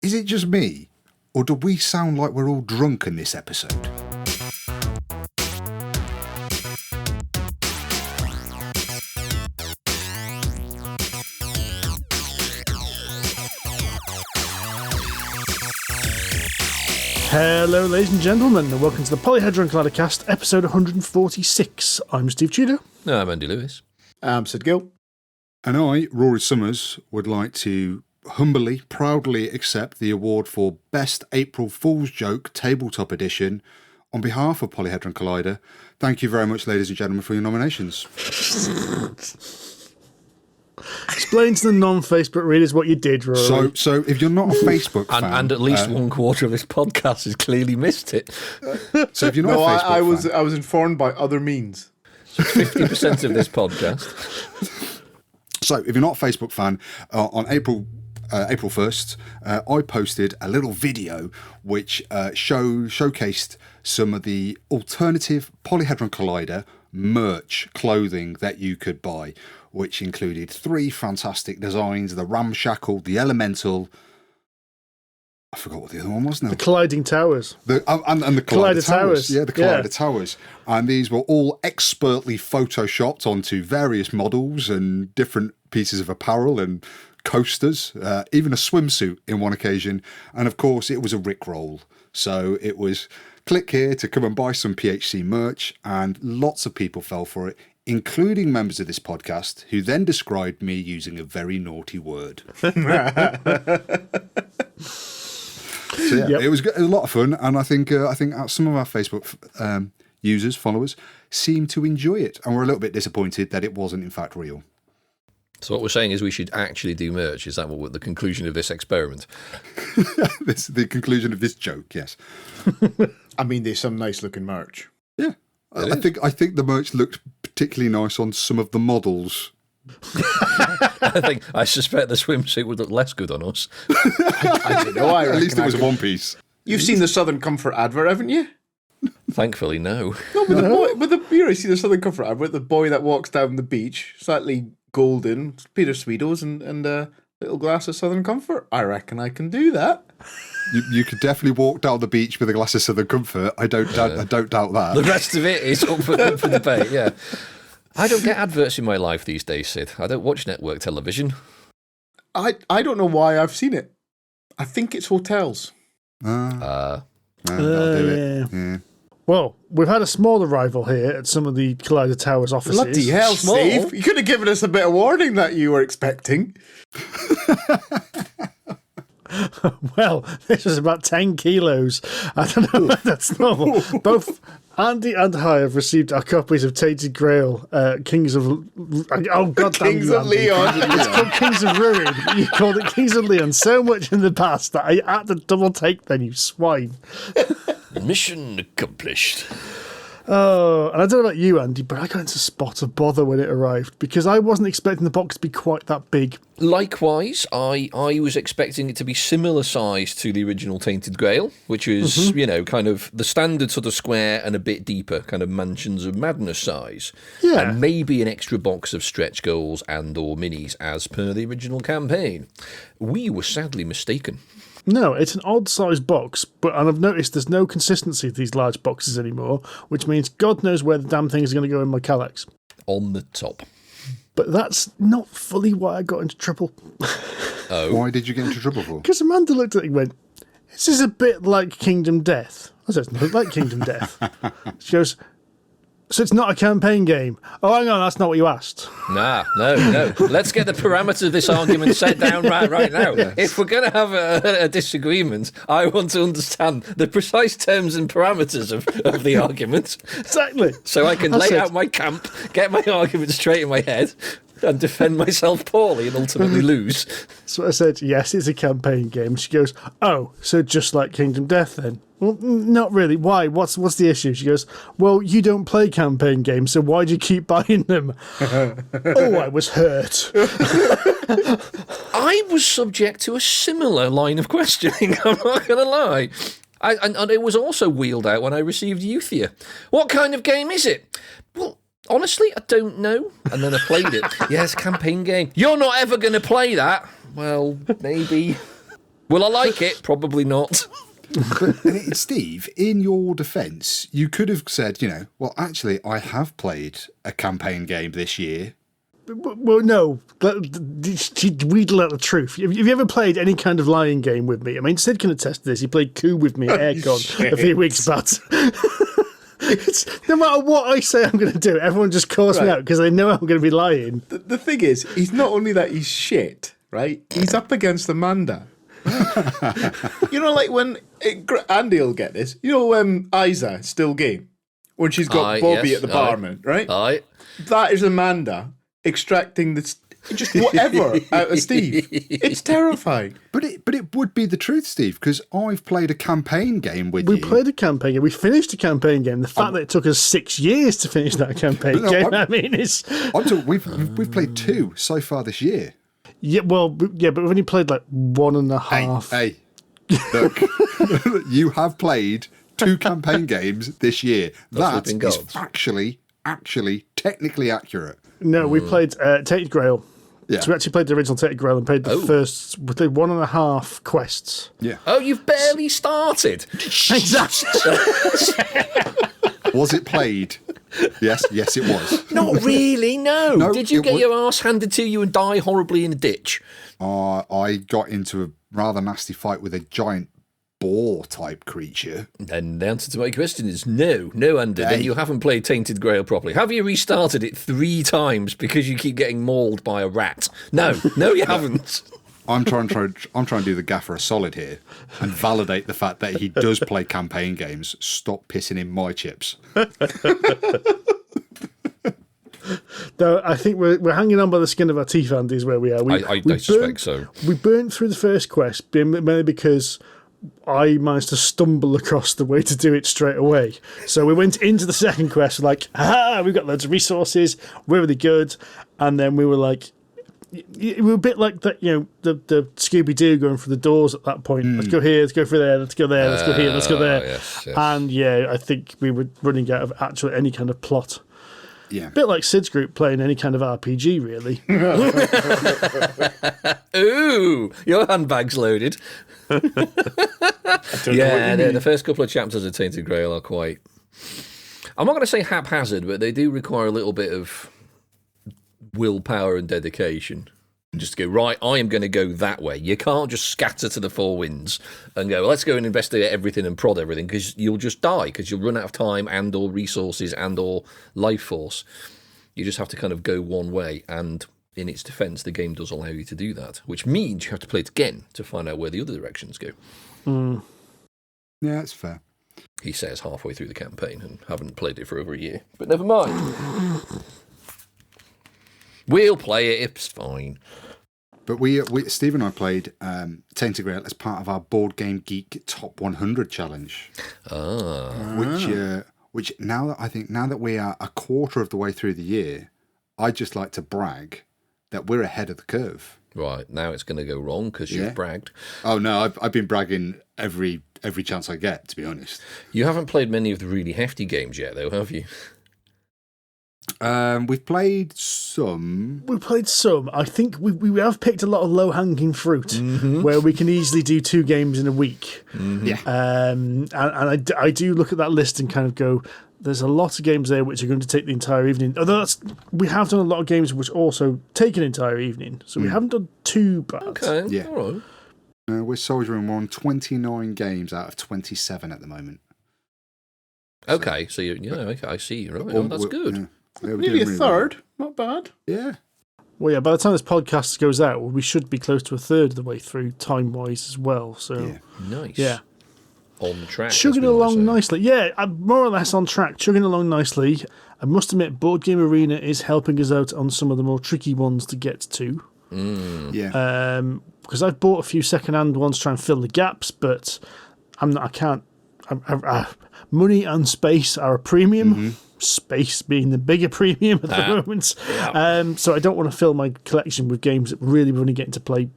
Is it just me, or do we sound like we're all drunk in this episode? Hello, ladies and gentlemen, and welcome to the Polyhedron Collider Cast, episode 146. I'm Steve Tudor. No, I'm Andy Lewis. I'm Sid Gill. And I, Rory Summers, would like to humbly, proudly accept the award for Best April Fool's Joke Tabletop Edition on behalf of Polyhedron Collider. Thank you very much, ladies and gentlemen, for your nominations. Explain to the non-Facebook readers what you did, Rory. So if you're not a Facebook fan... And at least one quarter of this podcast has clearly missed it. So if you're not a Facebook fan... I was informed by other means. So 50% of this podcast. So if you're not a Facebook fan, on April 1st, I posted a little video which showcased some of the alternative Polyhedron Collider merch clothing that you could buy, which included 3 fantastic designs: the Ramshackle, the Elemental. I forgot what the other one was now. The Colliding Towers. And the Collider Towers. Yeah, the Collider Towers. And these were all expertly photoshopped onto various models and different pieces of apparel and coasters, even a swimsuit in one occasion. And of course, it was a Rickroll. So it was click here to come and buy some PHC merch, and lots of people fell for it, including members of this podcast, who then described me using a very naughty word. So yeah, it was a lot of fun, and I think some of our Facebook users, followers, seem to enjoy it, and we're a little bit disappointed that it wasn't in fact real. So what we're saying is we should actually do merch. Is that what the conclusion of this experiment? The conclusion of this joke, yes. I mean, there's some nice looking merch. Yeah, I think the merch looked particularly nice on some of the models. I suspect the swimsuit would look less good on us. I don't know. At least it was one piece. You've seen the Southern Comfort advert, haven't you? Thankfully, no. No, but the boy, you see the Southern Comfort advert, the boy that walks down the beach, slightly golden, Peter Sweetos, and a little glass of Southern Comfort. I reckon I can do that. You could definitely walk down the beach with a glass of Southern Comfort. I don't doubt that. The rest of it is up for debate. Yeah, I don't get adverts in my life these days, Sid. I don't watch network television. I don't know why I've seen it. I think it's hotels. That'll do it. Yeah. Well, we've had a small arrival here at some of the Collider Towers offices. Bloody hell, Steve. You could have given us a bit of warning that you were expecting. Well, this was about 10 kilos. I don't know if that's normal. Both Andy and I have received our copies of Tainted Grail, Kings of... Oh, God damn Kings you, of Andy. Leon. It's called Kings of Ruin. You called it Kings of Leon so much in the past that I had to double take then, you swine. Mission accomplished. Oh, and I don't know about you, Andy, but I got into a spot of bother when it arrived because I wasn't expecting the box to be quite that big. Likewise, I was expecting it to be similar size to the original Tainted Grail, which was, kind of the standard sort of square and a bit deeper, kind of Mansions of Madness size. Yeah. And maybe an extra box of stretch goals and or minis as per the original campaign. We were sadly mistaken. No, it's an odd-sized box, and I've noticed there's no consistency to these large boxes anymore, which means God knows where the damn thing is going to go in my Kallax. On the top. But that's not fully why I got into trouble. Oh. Why did you get into trouble for? Because Amanda looked at it and went, "This is a bit like Kingdom Death." I said, "It's not like Kingdom Death." She goes, "So it's not a campaign game?" Oh, hang on, that's not what you asked. No. Let's get the parameters of this argument set down right now. Yes. If we're going to have a disagreement, I want to understand the precise terms and parameters of the argument. Exactly. So I can lay out my camp, get my argument straight in my head, and defend myself poorly and ultimately lose. So I said, yes, it's a campaign game. She goes, "Oh, so just like Kingdom Death then?" Well, not really. Why? What's the issue? She goes, "Well, you don't play campaign games, so why do you keep buying them?" Oh, I was hurt. I was subject to a similar line of questioning, I'm not going to lie. And it was also wheeled out when I received Euthia. What kind of game is it? Well, honestly, I don't know. And then I played it. Yes, campaign game. You're not ever going to play that. Well, maybe. Will I like it? Probably not. But, Steve, in your defence, you could have said, well, actually, I have played a campaign game this year. Well, no. Wheedle out the truth. Have you ever played any kind of lying game with me? I mean, Sid can attest to this. He played Coup with me at Aircon a few weeks back. No matter what I say I'm going to do, everyone just calls me out because they know I'm going to be lying. The thing is, he's not only that he's shit, right? He's up against Amanda. Like when Andy will get this. Isa still game when she's got Bobby at the barman, right? Aye. That is Amanda extracting just whatever out of Steve. It's terrifying. But it would be the truth, Steve, because I've played a campaigne game with you. We played a campaign game. We finished a campaign game. The fact that it took us 6 years to finish that campaign game, we've played 2 so far this year. Yeah, but we've only played like 1.5. Hey, look, you have played 2 campaign games this year. That is actually technically accurate. No, we played Tainted Grail. Yeah. So we actually played the original Tainted Grail and played the first. We did 1.5 quests. Yeah. Oh, you've barely started. Exactly. Was it played? Yes, it was. Not really, no. Did you get your arse handed to you and die horribly in a ditch? I got into a rather nasty fight with a giant boar-type creature. And the answer to my question is no, Andy. Then you haven't played Tainted Grail properly. Have you restarted it 3 times because you keep getting mauled by a rat? No, you haven't. I'm trying to do the gaffer a solid here and validate the fact that he does play campaign games. Stop pissing in my chips. Though I think we're hanging on by the skin of our teeth, Andy, is where we are. I suspect so. We burnt through the first quest mainly because I managed to stumble across the way to do it straight away. So we went into the second quest like, we've got loads of resources, we're really good. And then we were like, we were a bit like that, the Scooby-Doo going through the doors at that point. Let's go here, let's go through there, let's go there, let's go here, let's go there. Yes. And I think we were running out of actually any kind of plot. Yeah. A bit like Sid's group playing any kind of RPG, really. Ooh, your handbag's loaded. The first couple of chapters of Tainted Grail are quite... I'm not going to say haphazard, but they do require a little bit of willpower and dedication. Just to go, right, I am going to go that way. You can't just scatter to the 4 winds and go, let's go and investigate everything and prod everything, because you'll just die, because you'll run out of time and or resources and or life force. You just have to kind of go one way, and in its defence, the game does allow you to do that, which means you have to play it again to find out where the other directions go. Yeah, that's fair. He says halfway through the campaign and haven't played it for over a year. But never mind. We'll play it, it's fine. But we Steve and I played Tainted Grail as part of our Board Game Geek Top 100 challenge. Which now that we are a quarter of the way through the year, I'd just like to brag that we're ahead of the curve. Right, now it's going to go wrong because you've bragged. Oh no, I've been bragging every chance I get, to be honest. You haven't played many of the really hefty games yet, though, have you? We've played some. I think we have picked a lot of low-hanging fruit where we can easily do 2 games in a week. Yeah. And I do look at that list and kind of go, there's a lot of games there which are going to take the entire evening. Although we have done a lot of games which also take an entire evening, so we haven't done too bad. Okay, yeah. All right. We're soldiering on 29 games out of 27 at the moment. Okay, so okay, I see. Right. Oh, that's good. Yeah. Yeah, Nearly a third. Not bad. Yeah. Well, yeah, by the time this podcast goes out, we should be close to a third of the way through time-wise as well. So Nice. Yeah. On track. Chugging along nicely. Yeah, I'm more or less on track. Chugging along nicely. I must admit, Board Game Arena is helping us out on some of the more tricky ones to get to. Yeah. Because I've bought a few second-hand ones to try and fill the gaps, but I can't. Money and space are a premium. Space being the bigger premium at the moment. Yeah. So I don't want to fill my collection with games that really we're only getting to play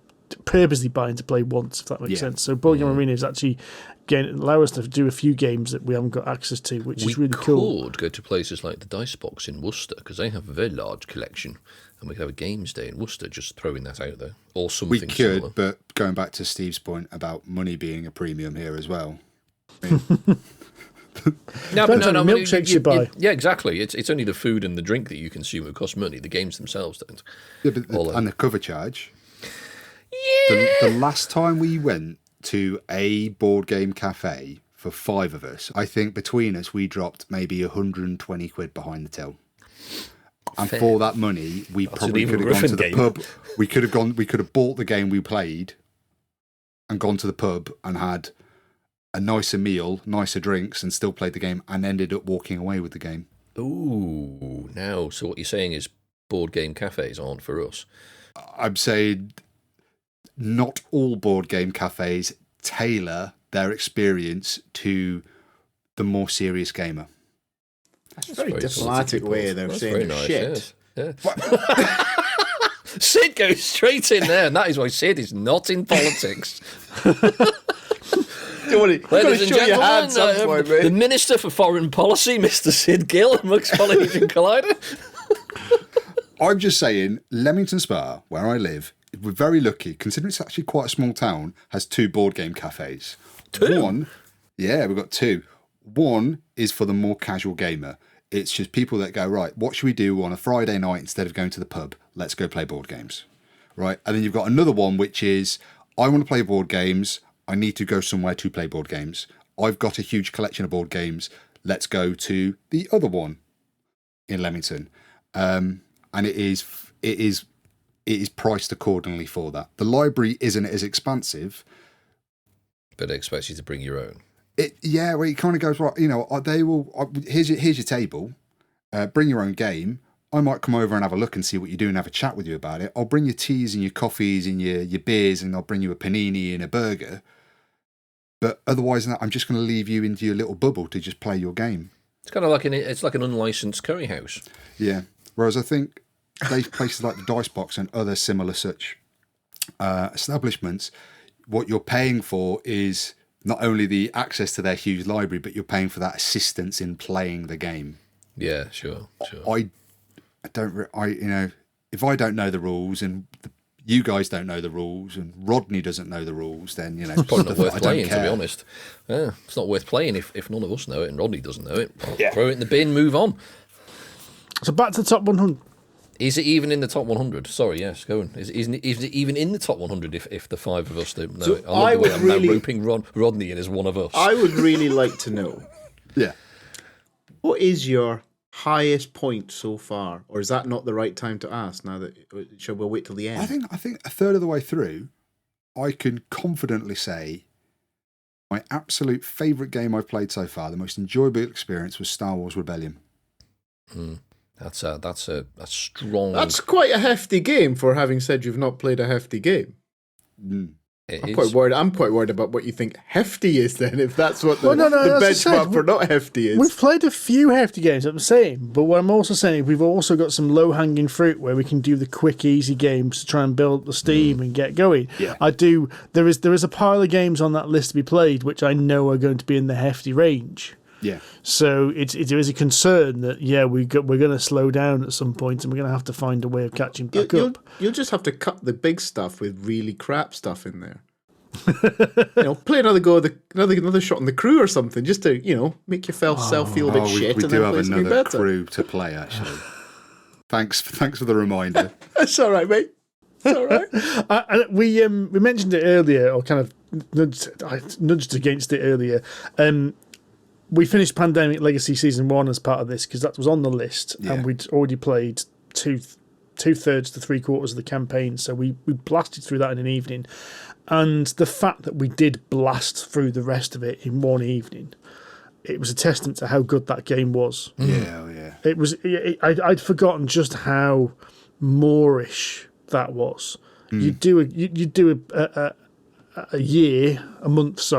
purposely buying to play once, if that makes sense. So Board Game Arena is actually allow us to do a few games that we haven't got access to, which is really cool. We could go to places like the Dice Box in Worcester, because they have a very large collection, and we could have a games day in Worcester, just throwing that out there, or something we could, similar. But going back to Steve's point about money being a premium here as well. No, milkshakes you buy. Yeah, exactly. It's only the food and the drink that you consume that cost money. The games themselves don't. Yeah, but and the cover charge. Yeah. The last time we went to a board game cafe for 5 of us, I think between us we dropped maybe 120 quid behind the till. And for that money, we probably could have gone to the pub. We could have bought the game we played and gone to the pub and had a nicer meal, nicer drinks, and still played the game, and ended up walking away with the game. Ooh, now, so what you're saying is board game cafes aren't for us? I'm saying not all board game cafes tailor their experience to the more serious gamer. That's a very diplomatic way of saying nice, shit. Yes. Yeah. Sid goes straight in there, and that is why Sid is not in politics. Ladies and gentlemen, the Minister for Foreign Policy, Mr. Sid Gill, amongst Polynesian Collider. I'm just saying, Leamington Spa, where I live, we're very lucky, considering it's actually quite a small town, has 2 board game cafes. 2? One, yeah, we've got 2. One is for the more casual gamer. It's just people that go, right, what should we do on a Friday night instead of going to the pub? Let's go play board games. Right? And then you've got another one, which is, I want to play board games. I need to go somewhere to play board games. I've got a huge collection of board games. Let's go to the other one in Leamington. And it is priced accordingly for that. The library isn't as expansive. But it expects you to bring your own. Well, it kind of goes, right, they will, here's your table, bring your own game. I might come over and have a look and see what you do and have a chat with you about it. I'll bring your teas and your coffees and your beers, and I'll bring you a panini and a burger. But otherwise than that, I'm just going to leave you into your little bubble to just play your game. It's kind of like an unlicensed curry house. Yeah. Whereas I think places like the Dice Box and other similar such establishments, what you're paying for is not only the access to their huge library, but you're paying for that assistance in playing the game. Yeah, sure. If I don't know the rules and you guys don't know the rules and Rodney doesn't know the rules, then it's probably not worth playing, to be honest. Yeah, it's not worth playing if none of us know it and Rodney doesn't know it. Throw it in the bin, move on. So back to the top 100. Is it even in the top 100? Sorry, yes, go on. Is it even in the top 100 if the 5 of us don't know it? I love the way I'm now roping Rodney in as one of us. I would really like to know. Yeah. What is your highest point so far? Or is that not the right time to ask now that shall we wait till the end? I think a third of the way through, I can confidently say my absolute favourite game I've played so far, the most enjoyable experience, was Star Wars Rebellion. That's a strong... That's quite a hefty game for having said you've not played a hefty game. I'm quite worried about what you think hefty is then, if that's what the benchmark for not hefty is. We've played a few hefty games, I'm saying, but what I'm also saying, we've also got some low-hanging fruit where we can do the quick, easy games to try and build the steam and get going. Yeah. There is a pile of games on that list to be played, which I know are going to be in the hefty range. Yeah. So there is a concern that we're going to slow down at some point, and we're going to have to find a way of catching back up. You'll just have to cut the big stuff with really crap stuff in there. Play another go, another shot on the crew or something, just to make yourself feel a bit shit. We and do then have play another better. crew to play, actually. Thanks for the reminder. That's all right, mate. It's all right. We mentioned it earlier, or kind of nudged against it earlier. We finished Pandemic Legacy Season 1 as part of this because that was on the list, and we'd already played two-thirds to 3/4 of the campaign, so we blasted through that in an evening. And the fact that we did blast through the rest of it in one evening, it was a testament to how good that game was. Yeah. It was. I'd forgotten just how Moorish that was. You do a month,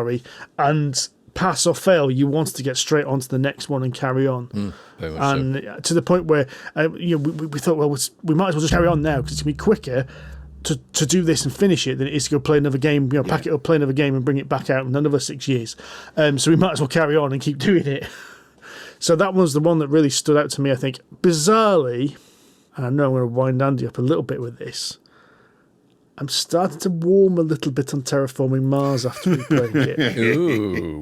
and pass or fail, you want to get straight onto the next one and carry on. And to the point where we thought, well, we might as well just carry on now because it's going to be quicker. to do this and finish it than it is to go play another game, pack it up, play another game and bring it back out in another 6 years. So we might as well carry on and keep doing it. So that was the one that really stood out to me, I think. Bizarrely, and I know I'm going to wind Andy up a little bit with this, I'm starting to warm a little bit on Terraforming Mars after we played it. Ooh,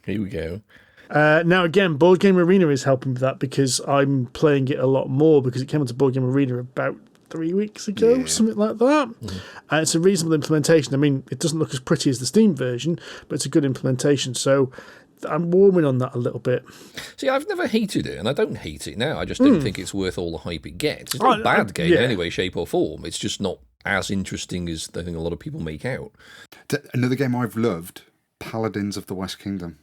here we go. Now, again, Board Game Arena is helping with that because I'm playing it a lot more because it came onto Board Game Arena about 3 weeks ago, something like that. And it's a reasonable implementation. I mean, it doesn't look as pretty as the Steam version, but it's a good implementation. So I'm warming on that a little bit. See, I've never hated it, and I don't hate it now. I just don't think it's worth all the hype it gets. It's not a bad game in any way, shape, or form. It's just not as interesting as I think a lot of people make out. Another game I've loved, Paladins of the West Kingdom.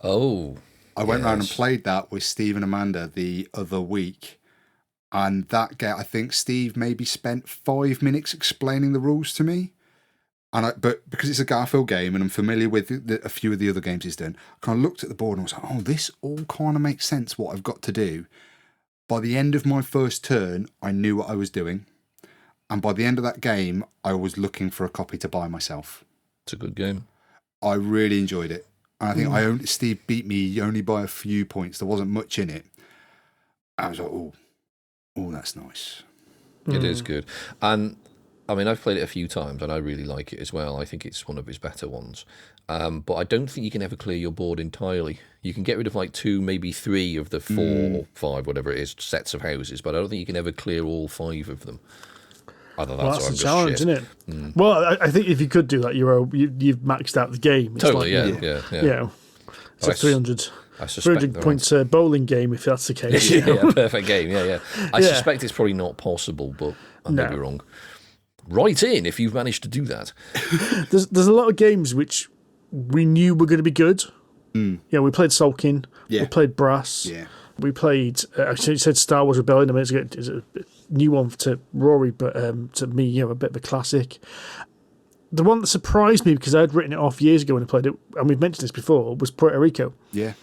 Oh, I went around and played that with Steve and Amanda the other week. And that game, I think Steve maybe spent 5 minutes explaining the rules to me. But because it's a Garfield game and I'm familiar with a few of the other games he's done, I kind of looked at the board and was like, oh, this all kind of makes sense what I've got to do. By the end of my first turn, I knew what I was doing. And by the end of that game, I was looking for a copy to buy myself. It's a good game. I really enjoyed it. And I think Steve beat me only by a few points. There wasn't much in it. I was like, oh, that's nice. It is good. And I mean, I've played it a few times and I really like it as well. I think it's one of his better ones. But I don't think you can ever clear your board entirely. You can get rid of like 2, maybe 3 of the 4 or 5, whatever it is, sets of houses, but I don't think you can ever clear all 5 of them. That's a challenge, isn't it? Well, I think if you could do that, you've maxed out the game. It's totally, yeah. It's a 300 points bowling game, if that's the case. Yeah, perfect game, yeah. I suspect it's probably not possible, but I may be wrong. Write in if you've managed to do that. There's a lot of games which we knew were going to be good. Yeah, we played Sulkin. Yeah. We played Brass. Yeah. We played, actually, you said Star Wars Rebellion. I mean, it's a new one to Rory, but to me, a bit of a classic. The one that surprised me, because I had written it off years ago when I played it, and we've mentioned this before, was Puerto Rico. Yeah.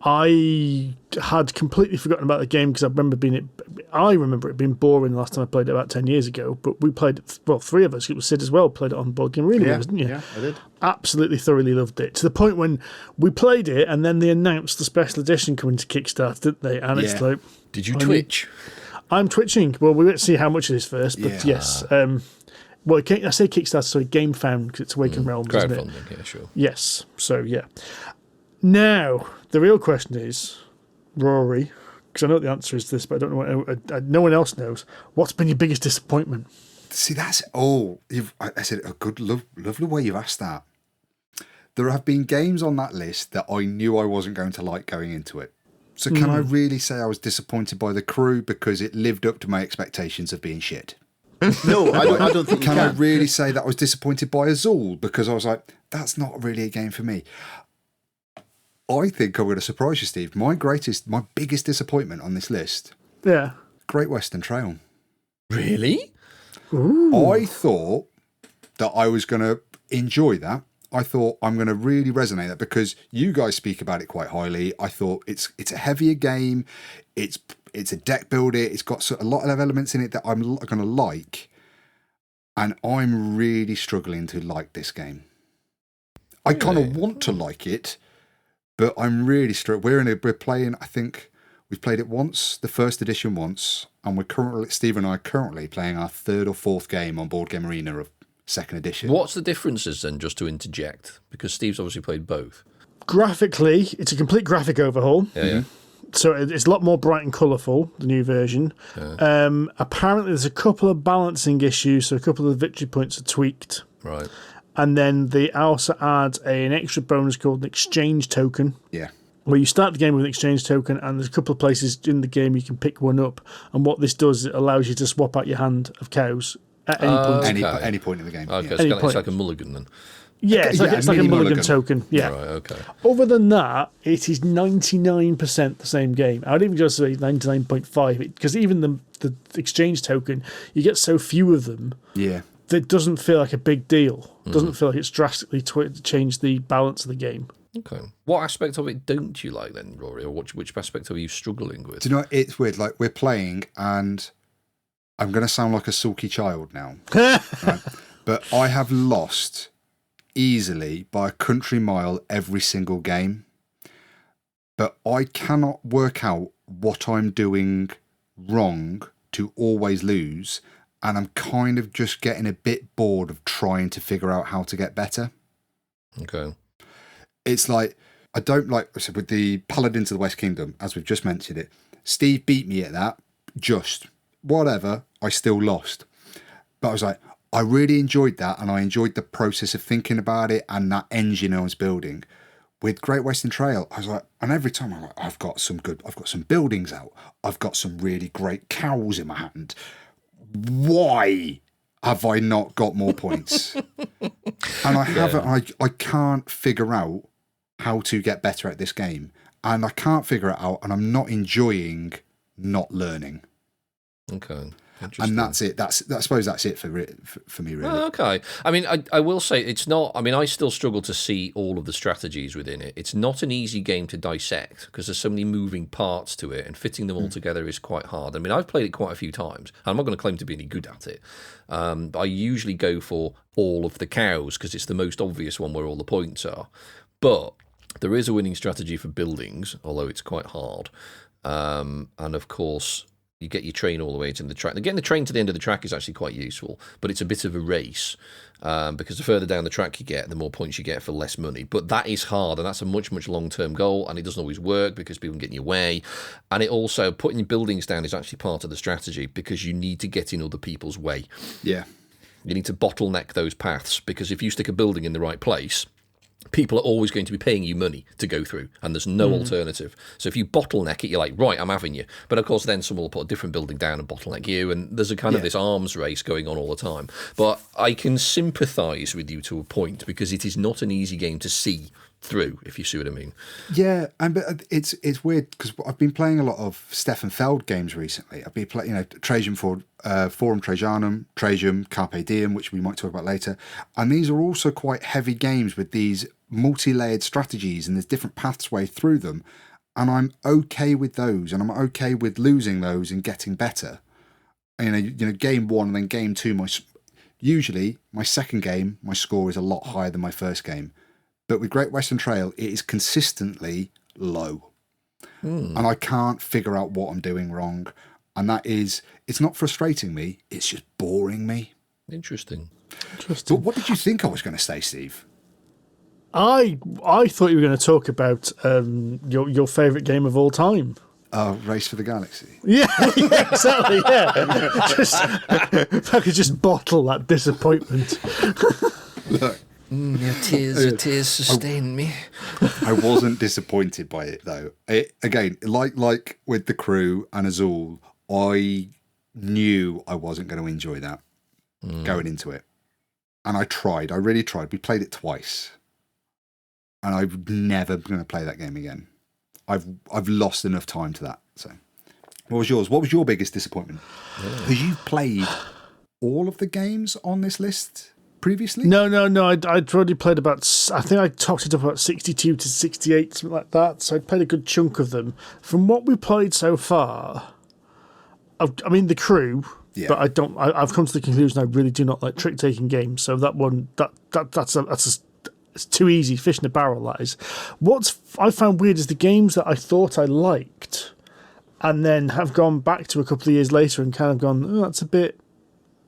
I had completely forgotten about the game because I remember it being boring the last time I played it about 10 years ago, but we played it, 3 of us, it was Sid as well, played it on Board Game Arena, didn't you? Yeah, I did. Absolutely thoroughly loved it, to the point when we played it and then they announced the special edition coming to Kickstarter, didn't they? And it's like... Did you twitch? I'm twitching. Well, we won't see how much it is first, but yes. I say Kickstarter, sorry, GameFound, because it's Awakened Realms, isn't it? Crowdfunding, yeah, sure. Yes, so yeah. Now, the real question is, Rory, because I know the answer is this, but I don't know. No one else knows. What's been your biggest disappointment? See, that's I said a good, lovely way you've asked that. There have been games on that list that I knew I wasn't going to like going into it. So can I really say I was disappointed by The Crew because it lived up to my expectations of being shit? No, I don't think can I really say that I was disappointed by Azul because I was like, that's not really a game for me. I think I'm going to surprise you, Steve. My biggest disappointment on this list. Yeah. Great Western Trail. Really? Ooh. I thought that I was going to enjoy that. I thought I'm going to really resonate that because you guys speak about it quite highly. I thought it's a heavier game. It's a deck builder. It's got a lot of elements in it that I'm going to like. And I'm really struggling to like this game. I kind of want to like it. But I'm really struggling. We're playing, I think we've played it once, the first edition once, and Steve and I are currently playing our 3rd or 4th game on Board Game Arena of 2nd edition. What's the differences then, just to interject? Because Steve's obviously played both. Graphically, it's a complete graphic overhaul. Yeah. So it's a lot more bright and colourful, the new version. Yeah. Apparently there's a couple of balancing issues, so a couple of victory points are tweaked. Right. And then they also add an extra bonus called an exchange token. Yeah. Where you start the game with an exchange token, and there's a couple of places in the game you can pick one up. And what this does, it allows you to swap out your hand of cows at any point. Any point in the game. Okay, yeah. It's like a mulligan then. Yeah, it's like a mulligan token. Yeah. Right, okay. Other than that, it is 99% the same game. I would even just say 99.5, because even the exchange token, you get so few of them. Yeah. That doesn't feel like a big deal. Doesn't feel like it's drastically changed the balance of the game. Okay. What aspect of it don't you like then, Rory? Or which aspect are you struggling with? Do you know, it's weird. Like, we're playing and I'm going to sound like a sulky child now, right? But I have lost easily by a country mile every single game. But I cannot work out what I'm doing wrong to always lose. And I'm kind of just getting a bit bored of trying to figure out how to get better. Okay. It's like, I don't like, so with the Paladins of the West Kingdom, as we've just mentioned it, Steve beat me at that, just whatever, I still lost. But I was like, I really enjoyed that, and I enjoyed the process of thinking about it and that engine I was building. With Great Western Trail, I was like, and every time I'm like, I've got some buildings out, I've got some really great cows in my hand. Why have I not got more points? And I haven't, I can't figure out how to get better at this game, and I can't figure it out, and I'm not enjoying not learning. Okay. And that's it. I suppose that's it for me, really. Oh, okay. I mean, I will say it's not. I mean, I still struggle to see all of the strategies within it. It's not an easy game to dissect because there's so many moving parts to it, and fitting them all together is quite hard. I mean, I've played it quite a few times. I'm not going to claim to be any good at it. But I usually go for all of the cows because it's the most obvious one where all the points are. But there is a winning strategy for buildings, although it's quite hard. And of course, you get your train all the way to the track. Getting the train to the end of the track is actually quite useful, but it's a bit of a race because the further down the track you get, the more points you get for less money. But that is hard, and that's a much, much long-term goal, and it doesn't always work because people can get in your way. And it also, putting your buildings down is actually part of the strategy because you need to get in other people's way. Yeah. You need to bottleneck those paths because if you stick a building in the right place, people are always going to be paying you money to go through, and there's no alternative. So if you bottleneck it, you're like, right, I'm having you. But of course, then someone will put a different building down and bottleneck you, and there's a kind of this arms race going on all the time. But I can sympathise with you to a point because it is not an easy game to see through, if you see what I mean. Yeah, but it's weird because I've been playing a lot of Stefan Feld games recently. I've been playing, Trajan Forum Trajanum, Trajan, Carpe Diem, which we might talk about later. And these are also quite heavy games with these multi-layered strategies, and there's different pathways through them. And I'm okay with those, and I'm okay with losing those and getting better. And, game one and then game two, usually my second game, my score is a lot higher than my first game. But with Great Western Trail, it is consistently low. And I can't figure out what I'm doing wrong. And it's not frustrating me, it's just boring me. Interesting. But what did you think I was going to say, Steve? I thought you were going to talk about your favourite game of all time. Race for the Galaxy. Yeah, exactly, yeah. If I could just bottle that disappointment. Look. Your tears sustain me. I wasn't disappointed by it, though. Again, like with the crew and Azul, I knew I wasn't going to enjoy that going into it. And I really tried. We played it twice. And I'm never going to play that game again. I've lost enough time to that. So, what was yours? What was your biggest disappointment? Because you played all of the games on this list previously? No. I'd already played I think I topped it up about 62 to 68, something like that. So I'd played a good chunk of them. From what we played so far, I mean, the crew, but I've come to the conclusion I really do not like trick-taking games. So that one, it's too easy, fish in a barrel, that is. What I found weird is the games that I thought I liked and then have gone back to a couple of years later and kind of gone, oh, that's a bit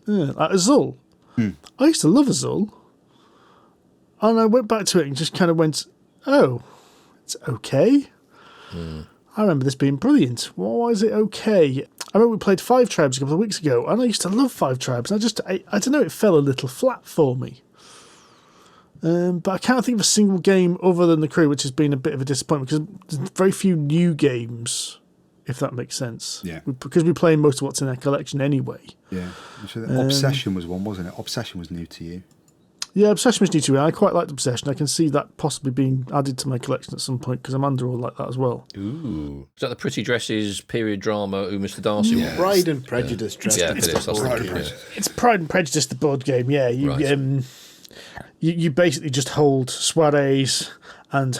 like Azul. I used to love Azul, and I went back to it and just kind of went, oh, it's okay. I remember this being brilliant. Why is it okay? I remember we played Five Tribes a couple of weeks ago, and I used to love Five Tribes. I don't know, it fell a little flat for me. But I can't think of a single game other than the crew which has been a bit of a disappointment because there's very few new games, if that makes sense. Yeah. Because we're playing most of what's in our collection anyway. Yeah. Obsession was one, wasn't it? Obsession was new to you. Yeah, Obsession was new to me. I quite liked Obsession. I can see that possibly being added to my collection at some point because Amanda will like that as well. Ooh. Is that the Pretty Dresses period drama, Who Mr. Darcy? Yeah. Pride and Prejudice. It's Pride and Prejudice, the board game, yeah. You basically just hold soirees and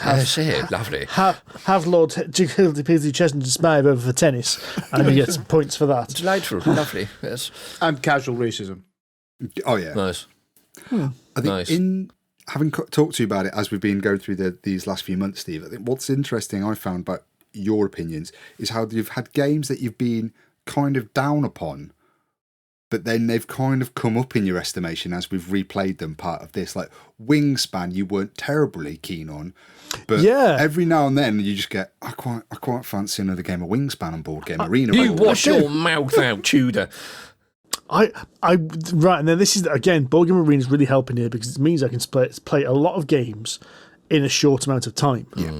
lovely. Have Lord Gildy Chestnut Smythe over for tennis, and you get some points for that. Delightful, lovely, yes. And casual racism. Oh, yeah. Nice. I think in having talked to you about it as we've been going through these last few months, Steve, I think what's interesting I found about your opinions is how you've had games that you've been kind of down upon, but then they've kind of come up in your estimation as we've replayed them. Part of this, like Wingspan, you weren't terribly keen on, but every now and then you just get, I quite fancy another game of Wingspan on Board Game Arena. You wash your mouth out, Tudor. Right, and then this is again, Board Game Arena is really helping here because it means I can play a lot of games in a short amount of time. Yeah.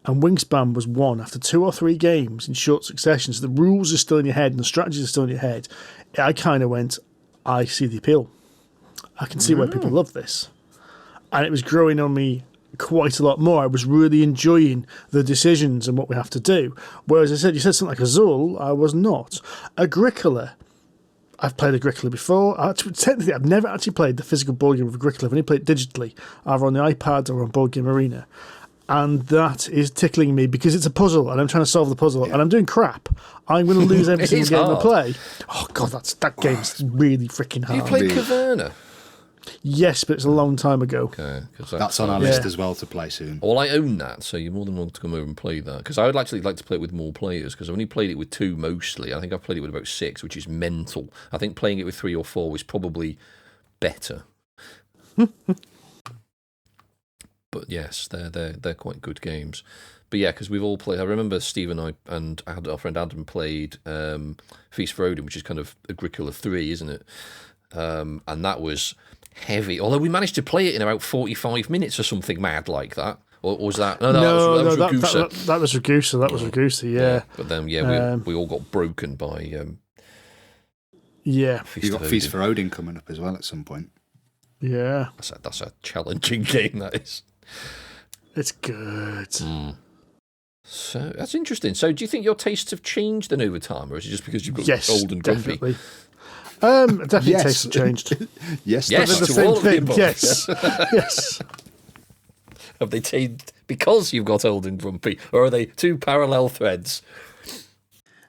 And Wingspan was won after 2 or 3 games in short succession. So the rules are still in your head and the strategies are still in your head. I kind of went, I see the appeal. I can see why people love this. And it was growing on me quite a lot more. I was really enjoying the decisions and what we have to do. Whereas I said, you said something like Azul, I was not. Agricola. I've played Agricola before. Technically, I've never actually played the physical board game of Agricola. I've only played it digitally, either on the iPad or on Board Game Arena. And that is tickling me because it's a puzzle and I'm trying to solve the puzzle and I'm doing crap. I'm going to lose every single game I play. Oh, God, that game's really freaking hard. You played Caverna? Yes, but it's a long time ago. Okay, that's on our list as well to play soon. Well, I own that, so you're more than welcome to come over and play that. Because I would actually like to play it with more players, because I've only played it with 2 mostly. I think I've played it with about 6, which is mental. I think playing it with 3 or 4 was probably better. But yes, they're quite good games. But yeah, because we've all played. I remember Steve and I and our friend Adam played Feast for Odin, which is kind of Agricola 3, isn't it? And that was heavy. Although we managed to play it in about 45 minutes or something mad like that. Or was that? No, that was Ragusa. That was Ragusa. That was Ragusa. Yeah. But then, we all got broken by. You got Feast for Odin coming up as well at some point. Yeah. That's a challenging game. That is. It's good. So that's interesting. So do you think your tastes have changed then over time, or is it just because you've got old and grumpy? Definitely. Definitely tastes have changed. Yes, they're the same thing. Yes. Yes. Have they changed because you've got old and grumpy, or are they 2 parallel threads?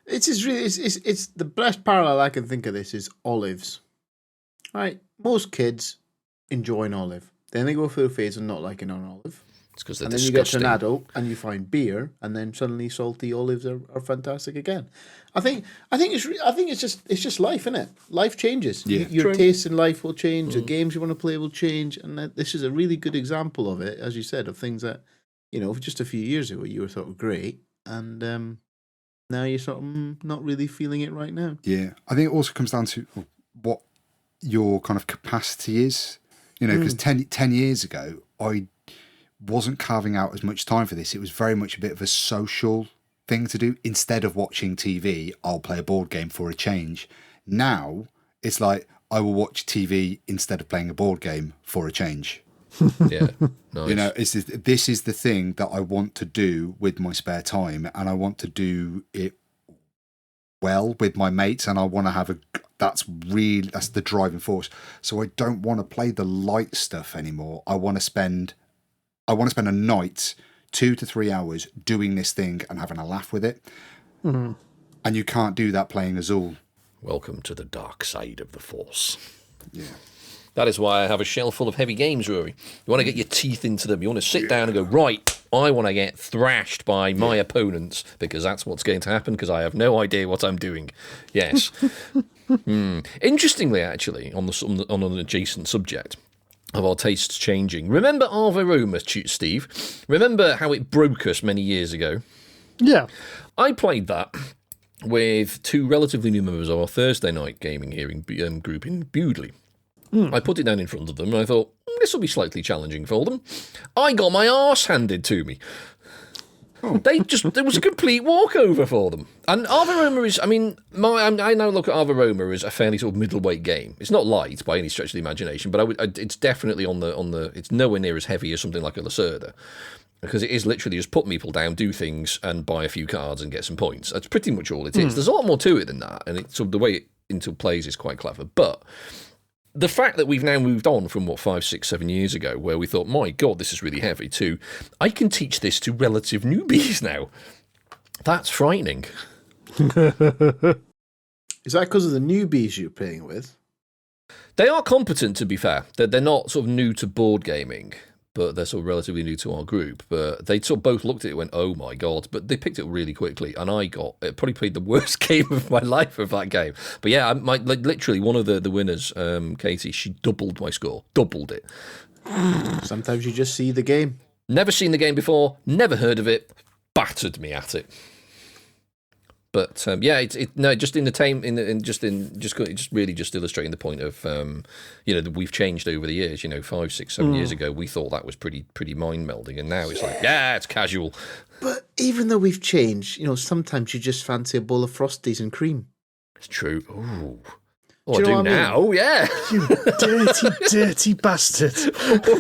It's the best parallel I can think of. This is olives, right? Most kids enjoy an olive. Then they go through a phase of not liking an olive. It's because they're and then disgusting. You get to an adult and you find beer, and then suddenly salty olives are fantastic again. I think it's just life, isn't it? Life changes. Yeah. Your tastes in life will change. The games you want to play will change, and this is a really good example of it, as you said, of things that just a few years ago you were sort of great, and now you're sort of not really feeling it right now. Yeah, I think it also comes down to what your kind of capacity is. Because 10 years ago, I wasn't carving out as much time for this. It was very much a bit of a social thing to do. Instead of watching TV, I'll play a board game for a change. Now, it's like, I will watch TV instead of playing a board game for a change. Yeah, nice. This is the thing that I want to do with my spare time, and I want to do it well with my mates, and I want to have that's the driving force. So I don't want to play the light stuff anymore. I want to spend a night, 2 to 3 hours doing this thing and having a laugh with it. Mm-hmm. And you can't do that playing Azul. Welcome to the dark side of the Force. Yeah. That is why I have a shelf full of heavy games, Rory. You want to get your teeth into them. You want to sit down and go, right, I want to get thrashed by my opponents, because that's what's going to happen, because I have no idea what I'm doing. Yes. Interestingly, actually, on an adjacent subject of our tastes changing, remember Ave Roma, Steve? Remember how it broke us many years ago? Yeah. I played that with 2 relatively new members of our Thursday night gaming hearing group in Bewdley. I put it down in front of them and I thought, this will be slightly challenging for them. I got my arse handed to me. There was a complete walkover for them. And Ave Roma is, I now look at Ave Roma as a fairly sort of middleweight game. It's not light by any stretch of the imagination, but it's definitely on the, it's nowhere near as heavy as something like a Lacerda. Because it is literally just put people down, do things, and buy a few cards and get some points. That's pretty much all it is. There's a lot more to it than that, and the way it plays is quite clever. But the fact that we've now moved on from, 5, 6, 7 years ago, where we thought, my God, this is really heavy, to I can teach this to relative newbies now. That's frightening. Is that because of the newbies you're playing with? They are competent, to be fair. They're not sort of new to board gaming, but they're sort of relatively new to our group. But they sort of both looked at it and went, oh my God. But they picked it up really quickly. And probably played the worst game of my life of that game. But yeah, literally one of the winners, Katie, she doubled my score. Doubled it. Sometimes you just see the game. Never seen the game before, never heard of it, battered me at it. But just illustrating the point of that we've changed over the years. 5, 6, 7 years ago, we thought that was pretty mind melding, and now it's like, it's casual. But even though we've changed, sometimes you just fancy a bowl of Frosties and cream. It's true. Ooh. Oh, I do now. Oh, yeah. You dirty, dirty bastard.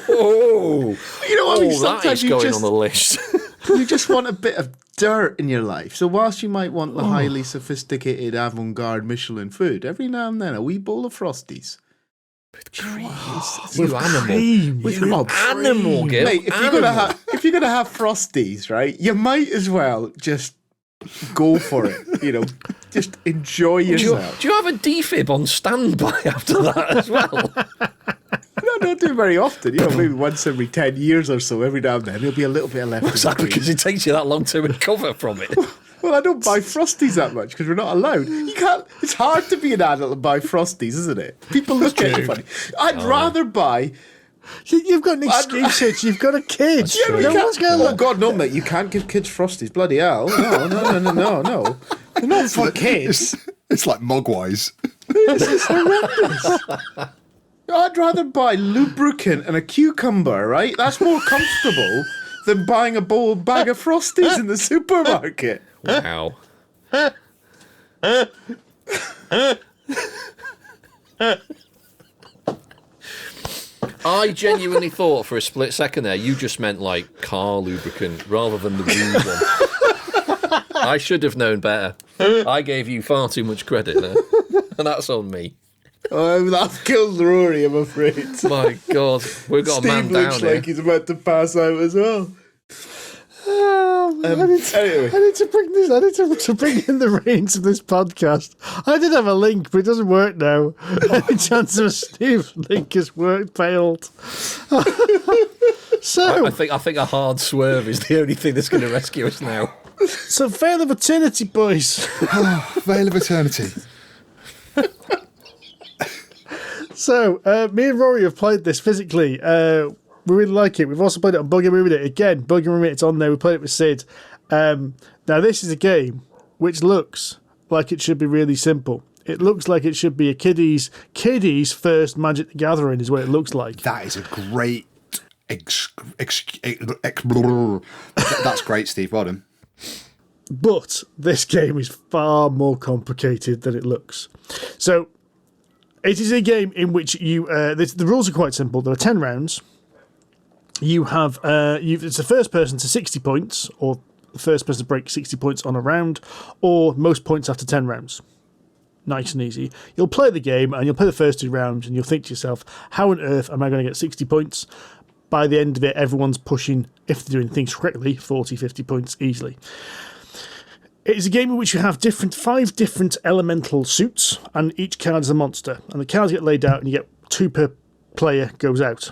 Oh, you know what I mean? Sometimes that is going on the list. You just want a bit of dirt in your life. So whilst you might want the highly sophisticated avant-garde Michelin food, every now and then a wee bowl of Frosties. Cream. With cream. With animal, Gil. Mate, if you're gonna have Frosties, right, you might as well just go for it. Just enjoy yourself. Do you have a defib on standby after that as well? I don't do it very often. Maybe once every 10 years or so, every now and then, there'll be a little bit of left. What's that, because it takes you that long to recover from it? Well, I don't buy Frosties that much because we're not allowed. You can't. It's hard to be an adult and buy Frosties, isn't it? People look at you funny. I'd rather buy... You've got an excuse. You've got a kid. No one's going to... Oh, God, no, mate. You can't give kids Frosties. Bloody hell. No. They're not for kids. It's like Mogwais. This is horrendous. I'd rather buy lubricant and a cucumber, right? That's more comfortable than buying a bag of Frosties in the supermarket. Wow. I genuinely thought for a split second there you just meant like car lubricant rather than the lube one. I should have known better. I gave you far too much credit there. And that's on me. I've killed Rory, I'm afraid. My God, we've got Steve a man down looks here. like he's about to pass out as well. I need to bring in the reins of this podcast. I did have a link, but it doesn't work now. Any chance of a Steve link has failed. So I think a hard swerve is the only thing that's going to rescue us now. So Vale of Eternity, boys. Vale of Eternity. So, me and Rory have played this physically. We really like it. We've also played it on Buggy Minute. Again, Buggy Minute, it's on there. We played it with Sid. Now, this is a game which looks like it should be really simple. It looks like it should be a kiddie's first Magic the Gathering is what it looks like. That is a great... That's great, Steve. Well done. But this game is far more complicated than it looks. So... it is a game in which you... the rules are quite simple. There are 10 rounds. You have... it's the first person to 60 points, or the first person to break 60 points on a round, or most points after 10 rounds. Nice and easy. You'll play the game, and you'll play the first 2 rounds, and you'll think to yourself, how on earth am I going to get 60 points? By the end of it, everyone's pushing, if they're doing things correctly, 40, 50 points easily. It is a game in which you have 5 different elemental suits, and each card is a monster. And the cards get laid out, and you get 2 per player goes out.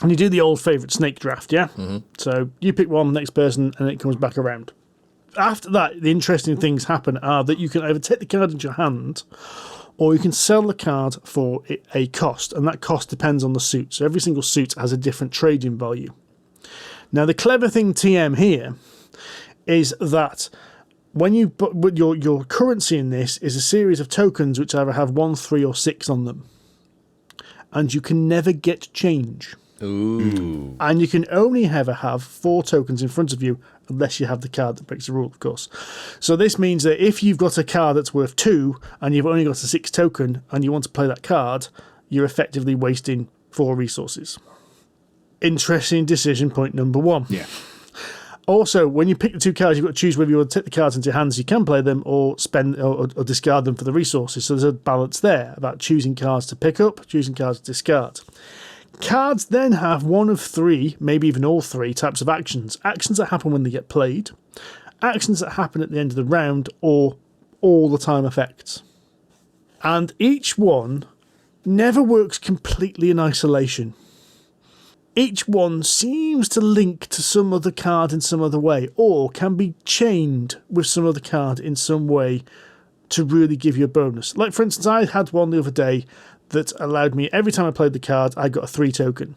And you do the old favourite snake draft, yeah? Mm-hmm. So you pick one, next person, and it comes back around. After that, the interesting things happen are that you can either take the card into your hand, or you can sell the card for a cost, and that cost depends on the suit. So every single suit has a different trading value. Now, the clever thing, TM, here, is that... when you put your currency in this is a series of tokens which either have 1, 3, or 6 on them, and you can never get change. Ooh! And you can only ever have 4 tokens in front of you, unless you have the card that breaks the rule, of course. So this means that if you've got a card that's worth 2 and you've only got a 6 token and you want to play that card, you're effectively wasting 4 resources. Interesting decision point number 1. Yeah. Also, when you pick the two cards, you've got to choose whether you want to take the cards into your hands, you can play them, or spend or discard them for the resources. So there's a balance there about choosing cards to pick up, choosing cards to discard. Cards then have one of three, maybe even all three, types of actions. Actions that happen when they get played, actions that happen at the end of the round, or all the time effects. And each one never works completely in isolation. Each one seems to link to some other card in some other way, or can be chained with some other card in some way to really give you a bonus. Like, for instance, I had one the other day that allowed me, every time I played the card, I got a 3 token.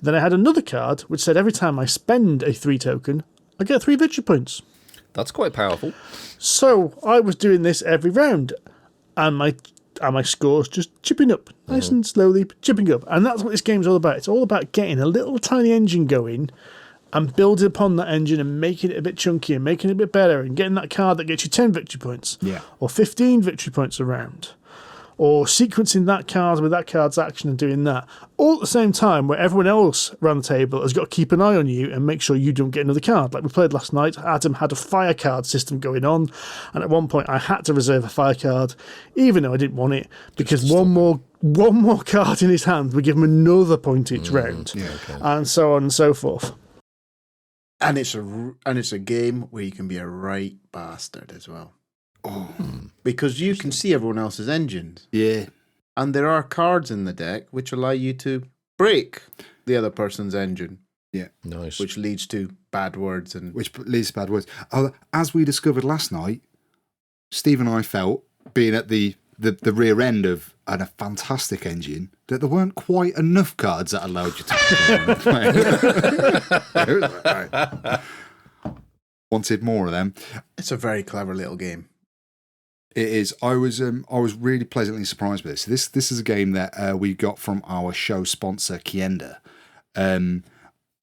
Then I had another card which said every time I spend a 3 token, I get 3 victory points. That's quite powerful. So I was doing this every round, and my scores just chipping up, nice and slowly chipping up. And that's what this game's all about. It's all about getting a little tiny engine going and building upon that engine and making it a bit chunky and making it a bit better and getting that card that gets you 10 victory points or 15 victory points a round. Or sequencing that card with that card's action and doing that. All at the same time where everyone else around the table has got to keep an eye on you and make sure you don't get another card. Like we played last night, Adam had a fire card system going on, and at one point I had to reserve a fire card, even though I didn't want it, because one more card in his hand would give him another point each round. And so on and so forth. And it's a game where you can be a right bastard as well. Because you can see everyone else's engines. Yeah. And there are cards in the deck which allow you to break the other person's engine. Yeah. Nice. Which leads to bad words. Which leads to bad words. As we discovered last night, Steve and I felt, being at the rear end of a fantastic engine, that there weren't quite enough cards that allowed you to wanted more of them. It's a very clever little game. It is. I was really pleasantly surprised with this. This is a game that we got from our show sponsor Kienda, and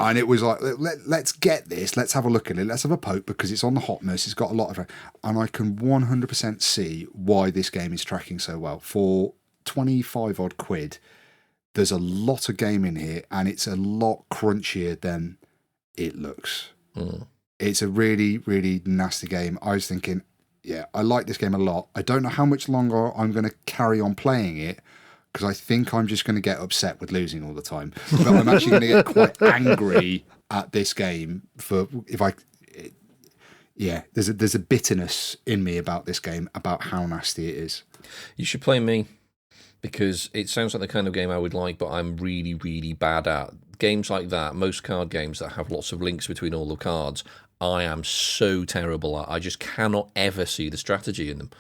it was like, let's get this. Let's have a look at it. Let's have a poke because it's on the hotness. It's got a lot of, and I can 100% see why this game is tracking so well. For 25 odd quid, there's a lot of game in here, and it's a lot crunchier than it looks. It's a really, really nasty game. I was thinking, yeah, I like this game a lot. I don't know how much longer I'm going to carry on playing it because I think I'm just going to get upset with losing all the time. But I'm actually going to get quite angry at this game there's a bitterness in me about this game, about how nasty it is. You should play me, because it sounds like the kind of game I would like, but I'm really, really bad at. Games like that, most card games that have lots of links between all the cards, I am so terrible at. I just cannot ever see the strategy in them.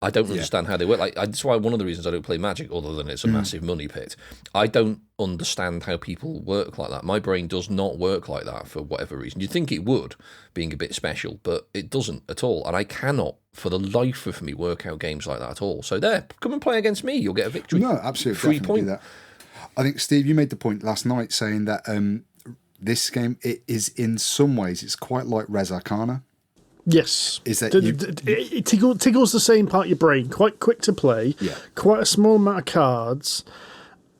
I don't understand how they work. That's why one of the reasons I don't play Magic, other than it's a massive money pit. I don't understand how people work like that. My brain does not work like that for whatever reason. You'd think it would, being a bit special, but it doesn't at all. And I cannot, for the life of me, work out games like that at all. So there, come and play against me. You'll get a victory. No, absolutely. Free point. That. I think, Steve, you made the point last night saying that this game, it is in some ways, it's quite like Res Arcana. Yes. Is that it tickles the same part of your brain, quite quick to play, quite a small amount of cards,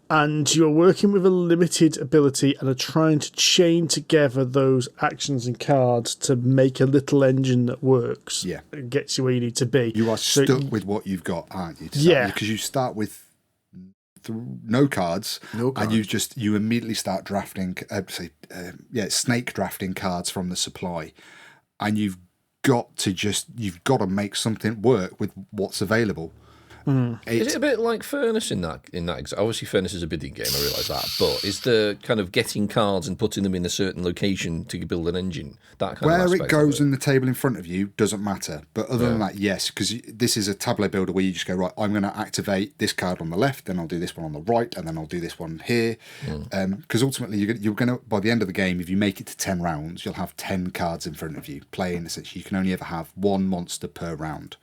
and you're working with a limited ability and are trying to chain together those actions and cards to make a little engine that works. Yeah. And gets you where you need to be. You are stuck with what you've got, aren't you? Because you start with no cards, and you immediately start drafting, snake drafting cards from the supply, and you've got to make something work with what's available. Is it a bit like Furnace in that? Obviously, Furnace is a bidding game. I realise that, but is the kind of getting cards and putting them in a certain location to build an engine, that kind of aspect where it goes in the table in front of you doesn't matter. But other than that, yes, because this is a tableau builder where you just go, right, I'm going to activate this card on the left, then I'll do this one on the right, and then I'll do this one here. Because ultimately, you're going to, by the end of the game, if you make it to 10 rounds, you'll have 10 cards in front of you playing. Essentially, you can only ever have one monster per round.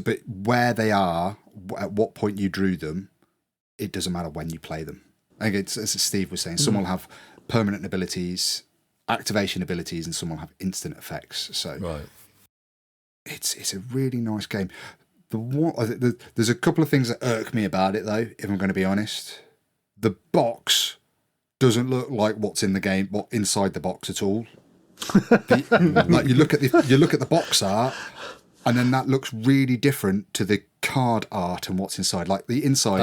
But where they are, at what point you drew them, it doesn't matter when you play them. I think it's, as Steve was saying, some will have permanent abilities, activation abilities, and some will have instant effects. So it's a really nice game. There's a couple of things that irk me about it, though, if I'm going to be honest. The box doesn't look like what's in the game, what inside the box at all. Like you look at the box art, and then that looks really different to the card art and what's inside. Like the inside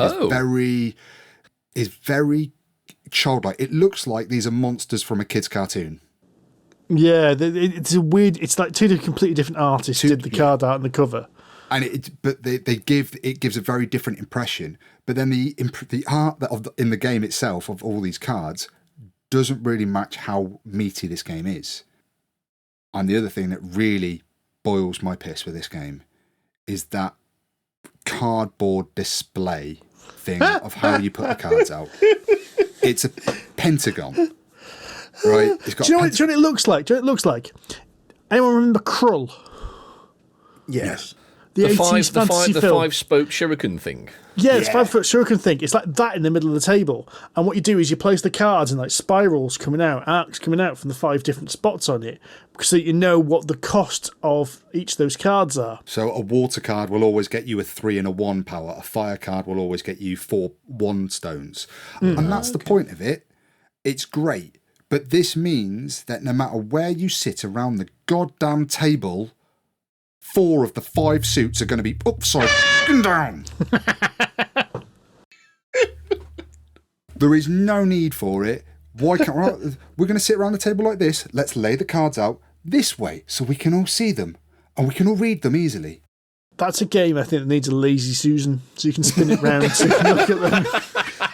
is very childlike. It looks like these are monsters from a kid's cartoon. Yeah, it's a weird. It's like two completely different artists did the card art and the cover. And it gives a very different impression. But then the art in the game itself of all these cards doesn't really match how meaty this game is. And the other thing that really boils my piss with this game is that cardboard display thing of how you put the cards out. It's a pentagon, right? It's got do you know what it looks like? Anyone remember Krull? Yes. The 80s fantasy film. The 5-spoke shuriken thing. Yeah, it's 5-foot shuriken thing. It's like that in the middle of the table. And what you do is you place the cards in like spirals coming out, arcs coming out from the 5 different spots on it, so that you know what the cost of each of those cards are. So a water card will always get you a 3 and a 1 power. A fire card will always get you 4 1 stones. And that's the point of it. It's great. But this means that no matter where you sit around the goddamn table, 4 of the 5 suits are going to be upside down. There is no need for it. Why can't we're going to sit around the table like this? Let's lay the cards out this way so we can all see them and we can all read them easily. That's a game I think that needs a lazy Susan, so you can spin it round so you can look at them.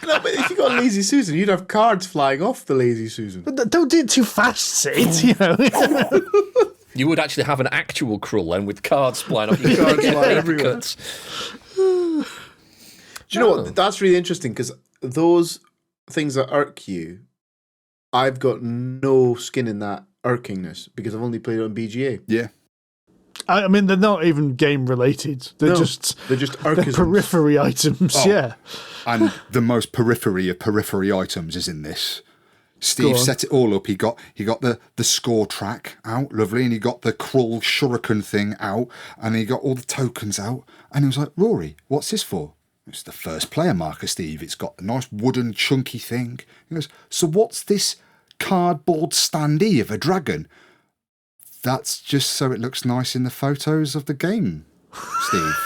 No, but if you got a lazy Susan, you'd have cards flying off the lazy Susan. But don't do it too fast, Sid. You know. You would actually have an actual Krull then with cards flying off. You cards flying everywhere. Do you know what? That's really interesting because those things that irk you, I've got no skin in that irkingness because I've only played it on BGA. Yeah. I mean, they're not even game related. They're just periphery items. Oh. Yeah. And the most periphery of periphery items is in this. Steve set it all up. He got the score track out, lovely, and he got the Krull shuriken thing out, and he got all the tokens out, and he was like, Rory, what's this for? It's the first player marker, Steve. It's got a nice wooden chunky thing. He goes, so what's this cardboard standee of a dragon? That's just so it looks nice in the photos of the game, Steve.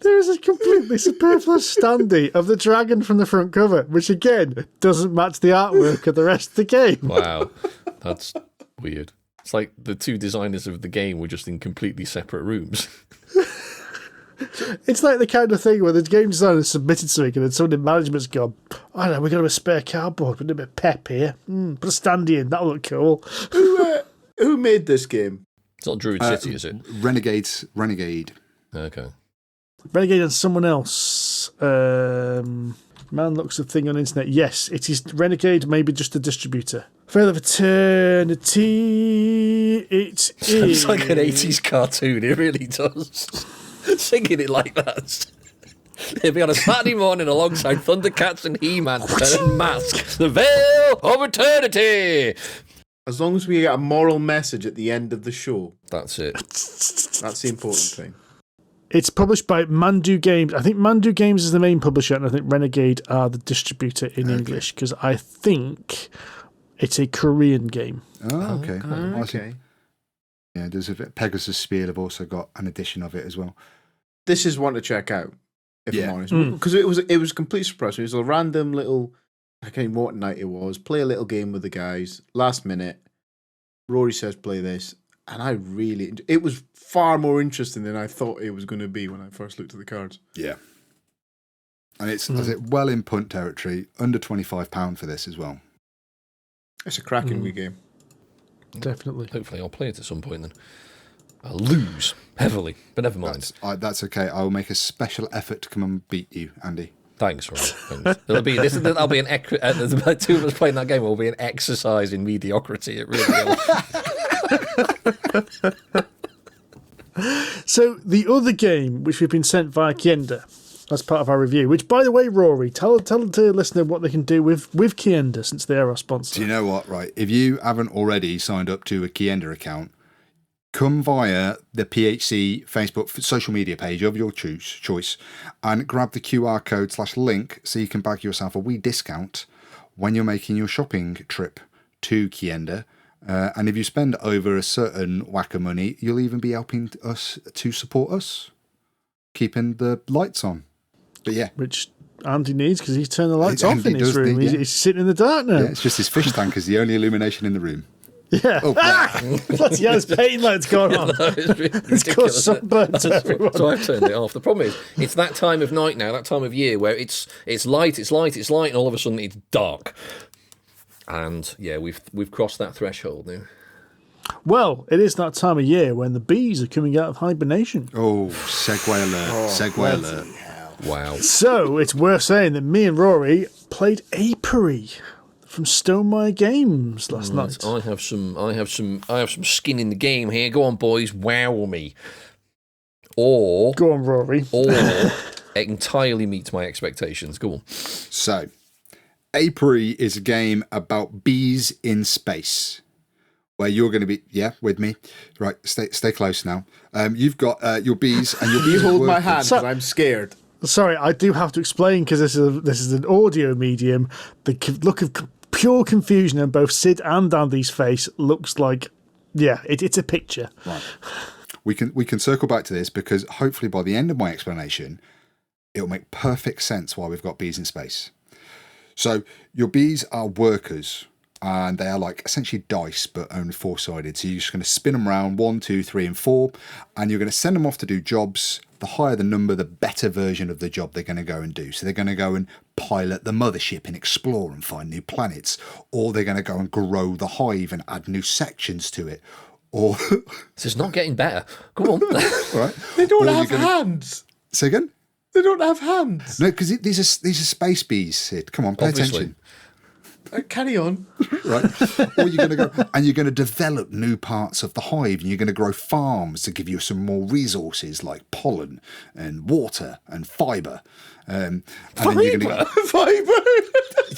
There is a completely superfluous standee of the dragon from the front cover, which again doesn't match the artwork of the rest of the game. Wow, that's weird. It's like the 2 designers of the game were just in completely separate rooms. It's like the kind of thing where the game designer submitted something and then someone in management's gone, I don't know, we've got a spare cardboard, put a bit of pep here. Put a standee in, that'll look cool. Who made this game? It's not Druid City, is it? Renegade. Okay. Renegade and someone else. Man looks a thing on internet. Yes, it is Renegade, maybe just a distributor. Vale of Eternity. It is. It's like an 80s cartoon, it really does. Singing it like that. It'll be on a Saturday morning alongside Thundercats and He-Man and Mask. The Vale of Eternity. As long as we get a moral message at the end of the show. That's it. That's the important thing. It's published by Mandu Games. I think Mandu Games is the main publisher, and I think Renegade are the distributor in English, because I think it's a Korean game. Oh, okay. Okay. Yeah, there's a bit. Pegasus Spiel have also got an edition of it as well. This is one to check out, if I'm honest. Because it was a complete surprise. It was a random little, I can't remember what night it was, play a little game with the guys, last minute, Rory says play this, and it was far more interesting than I thought it was going to be when I first looked at the cards. Yeah. And it's well in punt territory, under £25 for this as well. It's a cracking wee game. Definitely. Hopefully I'll play it at some point then. I'll lose heavily, but never mind. That's okay. I will make a special effort to come and beat you, Andy. Thanks, Rory. Thanks. That'll be the 2 of us playing that game will be an exercise in mediocrity. It really will. So the other game, which we've been sent via Kienda, as part of our review, which, by the way, Rory, tell the listener what they can do with Kienda, since they are our sponsor. Do you know what, right? If you haven't already signed up to a Kienda account, come via the PHC Facebook social media page of your choice and grab the QR code /link so you can bag yourself a wee discount when you're making your shopping trip to Kienda. And if you spend over a certain whack of money, you'll even be helping us to support us, keeping the lights on. But yeah. Which Andy needs because he's turned the lights off in his room. He's sitting in the dark now. Yeah, it's just his fish tank is the only illumination in the room. Yeah. Oh, bloody hell, his paint light's gone on. It's caused sunburn to everyone. So I've turned it off. The problem is, it's that time of night now, that time of year where it's light, and all of a sudden it's dark. And yeah, we've crossed that threshold now. Well, it is that time of year when the bees are coming out of hibernation. Oh, segue alert. Wow. So it's worth saying that me and Rory played Apiary from Stonemaier Games last night. I have some skin in the game here. Go on, boys, wow me. Or go on, Rory. Or it entirely meets my expectations. Go on. So, Apiary is a game about bees in space, where you're going to be, with me. Right, stay close now. You've got your bees, and your bees hold my hand because I'm scared. Sorry, I do have to explain because this is an audio medium. The look of pure confusion on both Sid and Andy's face looks like, it's a picture. Right. We can circle back to this because hopefully by the end of my explanation, it'll make perfect sense why we've got bees in space. So your bees are workers, and they are like essentially dice, but only four-sided. So you're just going to spin them around 1, 2, 3, and 4, and you're going to send them off to do jobs. The higher the number, the better version of the job they're going to go and do. So they're going to go and pilot the mothership and explore and find new planets, or they're going to go and grow the hive and add new sections to it. Or this is not getting better. Come on. Right? They don't have hands. Say again? They don't have hands. No, because these are space bees, Sid. Come on, pay attention. Carry on. Right. Or you're going to go and you're going to develop new parts of the hive, and you're going to grow farms to give you some more resources like pollen and water and fibre. And fibre? Then you're going to fibre?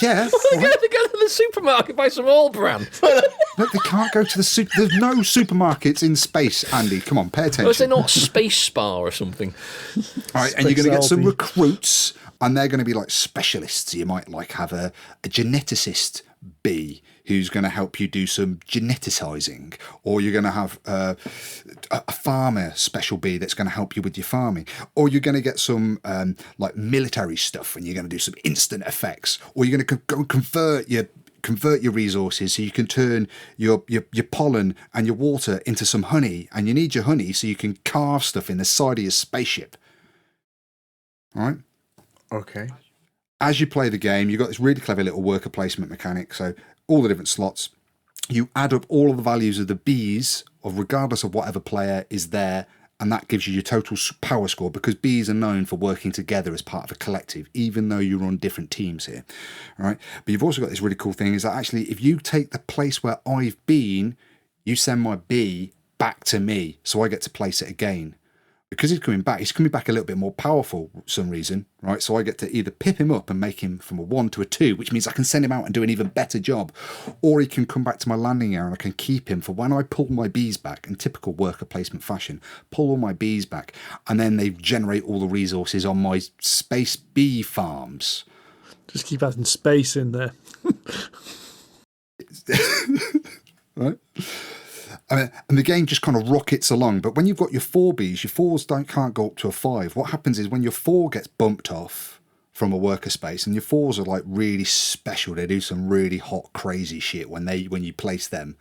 Yeah. They're going to go to the supermarket, buy some all brand. Look, they can't go to the There's no supermarkets in space, Andy. Come on, pay attention. Well, is there not Space Spa or something? All right, and you're going to get some recruits, and they're going to be like specialists. You might like have a geneticist bee who's going to help you do some geneticizing, or you're going to have a farmer special bee that's going to help you with your farming, or you're going to get some like military stuff and you're going to do some instant effects, or you're going to go and convert your resources so you can turn your pollen and your water into some honey, and you need your honey so you can carve stuff in the side of your spaceship. All right? Okay. As you play the game, you've got this really clever little worker placement mechanic. So all the different slots, you add up all of the values of the bees, regardless of whatever player is there, and that gives you your total power score, because bees are known for working together as part of a collective, even though you're on different teams here. All right? But you've also got this really cool thing, is that actually if you take the place where I've been, you send my bee back to me, so I get to place it again. Because he's coming back a little bit more powerful for some reason, right? So I get to either pip him up and make him from a 1 to a 2, which means I can send him out and do an even better job, or he can come back to my landing area and I can keep him for when I pull my bees back in typical worker placement fashion, pull all my bees back, and then they generate all the resources on my space bee farms. Just keep adding space in there. Right? And the game just kind of rockets along. But when you've got your 4 bees, your 4s can't go up to a 5. What happens is when your 4 gets bumped off from a worker space, and your 4s are like really special, they do some really hot, crazy shit when you place them.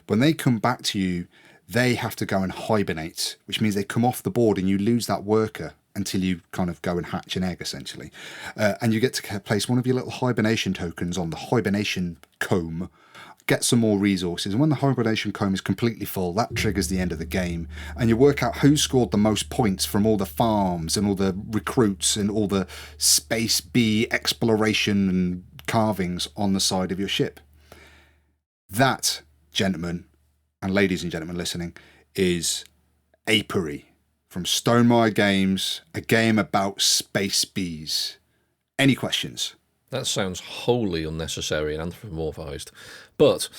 When they come back to you, they have to go and hibernate, which means they come off the board and you lose that worker until you kind of go and hatch an egg, essentially. And you get to place one of your little hibernation tokens on the hibernation comb, get some more resources, and when the hibernation comb is completely full, that triggers the end of the game, and you work out who scored the most points from all the farms and all the recruits and all the space bee exploration and carvings on the side of your ship. That, gentlemen and ladies and gentlemen listening, is Apiary from Stonemaier Games, a game about space bees. Any questions? That sounds wholly unnecessary and anthropomorphized. But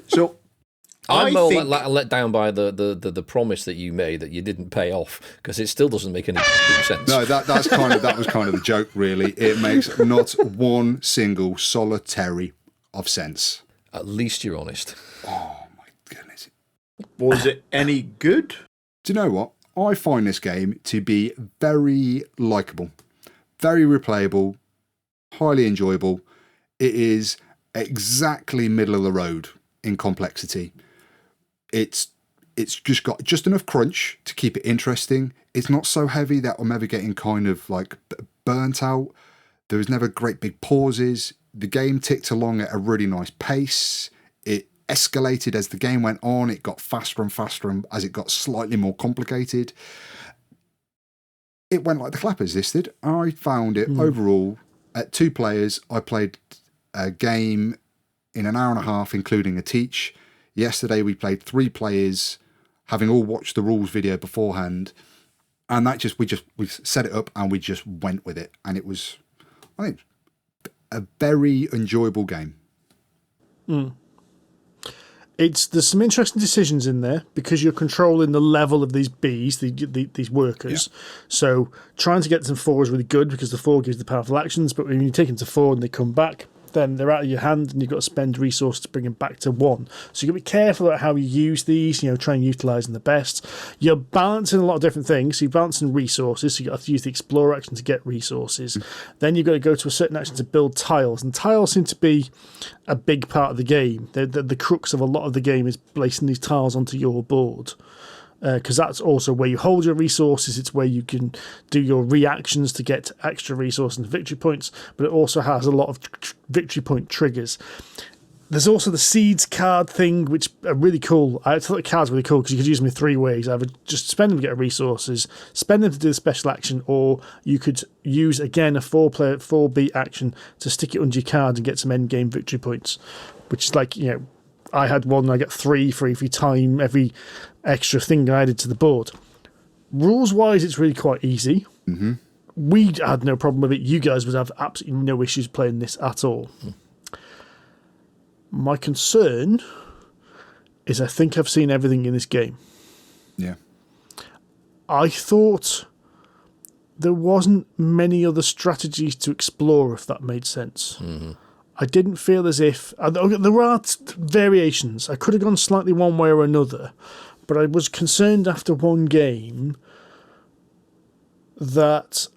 so I'm more let down by the promise that you made that you didn't pay off, because it still doesn't make any sense. No, that was kind of the joke, really. It makes not one single solitary of sense. At least you're honest. Oh my goodness! Was it any good? Do you know what? I find this game to be very likeable, very replayable, highly enjoyable. It is exactly middle of the road in complexity. It's just got just enough crunch to keep it interesting. It's not so heavy that I'm ever getting kind of like burnt out. There was never great big pauses. The game ticked along at a really nice pace. It escalated as the game went on. It got faster and faster as it got slightly more complicated. It went like the flappers, this did. I found it overall, at 2 players, I played a game in an hour and a half, including a teach. Yesterday we played 3 players, having all watched the rules video beforehand, and that we set it up and we just went with it, and it was, I think, a very enjoyable game. There's some interesting decisions in there because you're controlling the level of these bees, these workers. Yeah. So trying to get them to 4 is really good because the 4 gives the powerful actions, but when you take them to 4 and they come back, then they're out of your hand and you've got to spend resources to bring them back to 1. So you've got to be careful about how you use these, try and utilise them the best. You're balancing a lot of different things. So you're balancing resources, so you've got to use the Explorer action to get resources. Then you've got to go to a certain action to build tiles, and tiles seem to be a big part of the game. The crux of a lot of the game is placing these tiles onto your board. Because that's also where you hold your resources. It's where you can do your reactions to get extra resources and victory points, but it also has a lot of victory point triggers. There's also the seeds card thing, which are really cool. I thought the cards were really cool because you could use them in 3 ways. Either just spend them to get resources, spend them to do the special action, or you could use, again, a 4-beat action to stick it under your card and get some end-game victory points, which is like, I had 1 and I get 3 for every time, every extra thing I added to the board. Rules-wise, it's really quite easy. Mm-hmm. We had no problem with it. You guys would have absolutely no issues playing this at all. My concern is I think I've seen everything in this game. Yeah. I thought there wasn't many other strategies to explore, if that made sense. Mm-hmm. I didn't feel as if... There are variations. I could have gone slightly one way or another, but I was concerned after 1 game that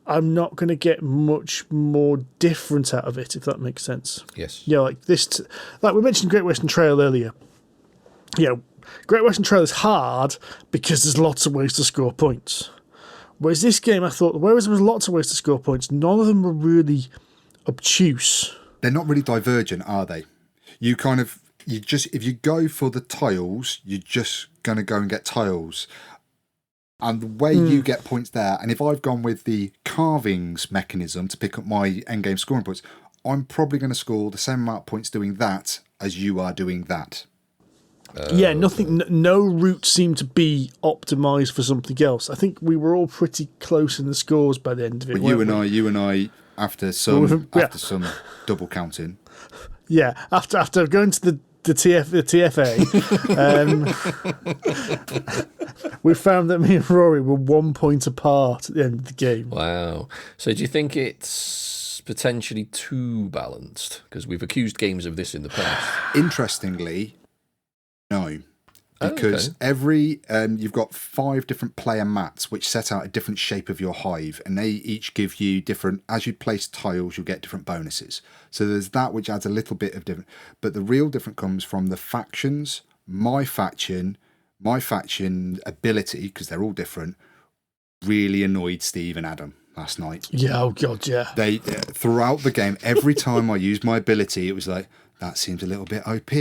I'm not going to get much more different out of it, if that makes sense. Yes. Yeah, like this... Like we mentioned Great Western Trail earlier. Great Western Trail is hard because there's lots of ways to score points. Whereas this game, I thought, whereas there was lots of ways to score points, none of them were really obtuse. They're not really divergent, are they? If you go for the tiles, you're just going to go and get tiles. And the way you get points there, and if I've gone with the carvings mechanism to pick up my endgame scoring points, I'm probably going to score the same amount of points doing that as you are doing that. No route seemed to be optimised for something else. I think we were all pretty close in the scores by the end of it. But you and I, after some double counting. Yeah, after going to the TFA, we found that me and Rory were 1 point apart at the end of the game. Wow. So do you think it's potentially too balanced? Because we've accused games of this in the past. Interestingly, no. Because you've got 5 different player mats which set out a different shape of your hive, and they each give you different, as you place tiles, you'll get different bonuses. So there's that which adds a little bit of different, but the real difference comes from the factions. My faction ability, because they're all different, really annoyed Steve and Adam last night. Yeah, oh God, yeah. They throughout the game, every time I used my ability, it was like, that seems a little bit OP.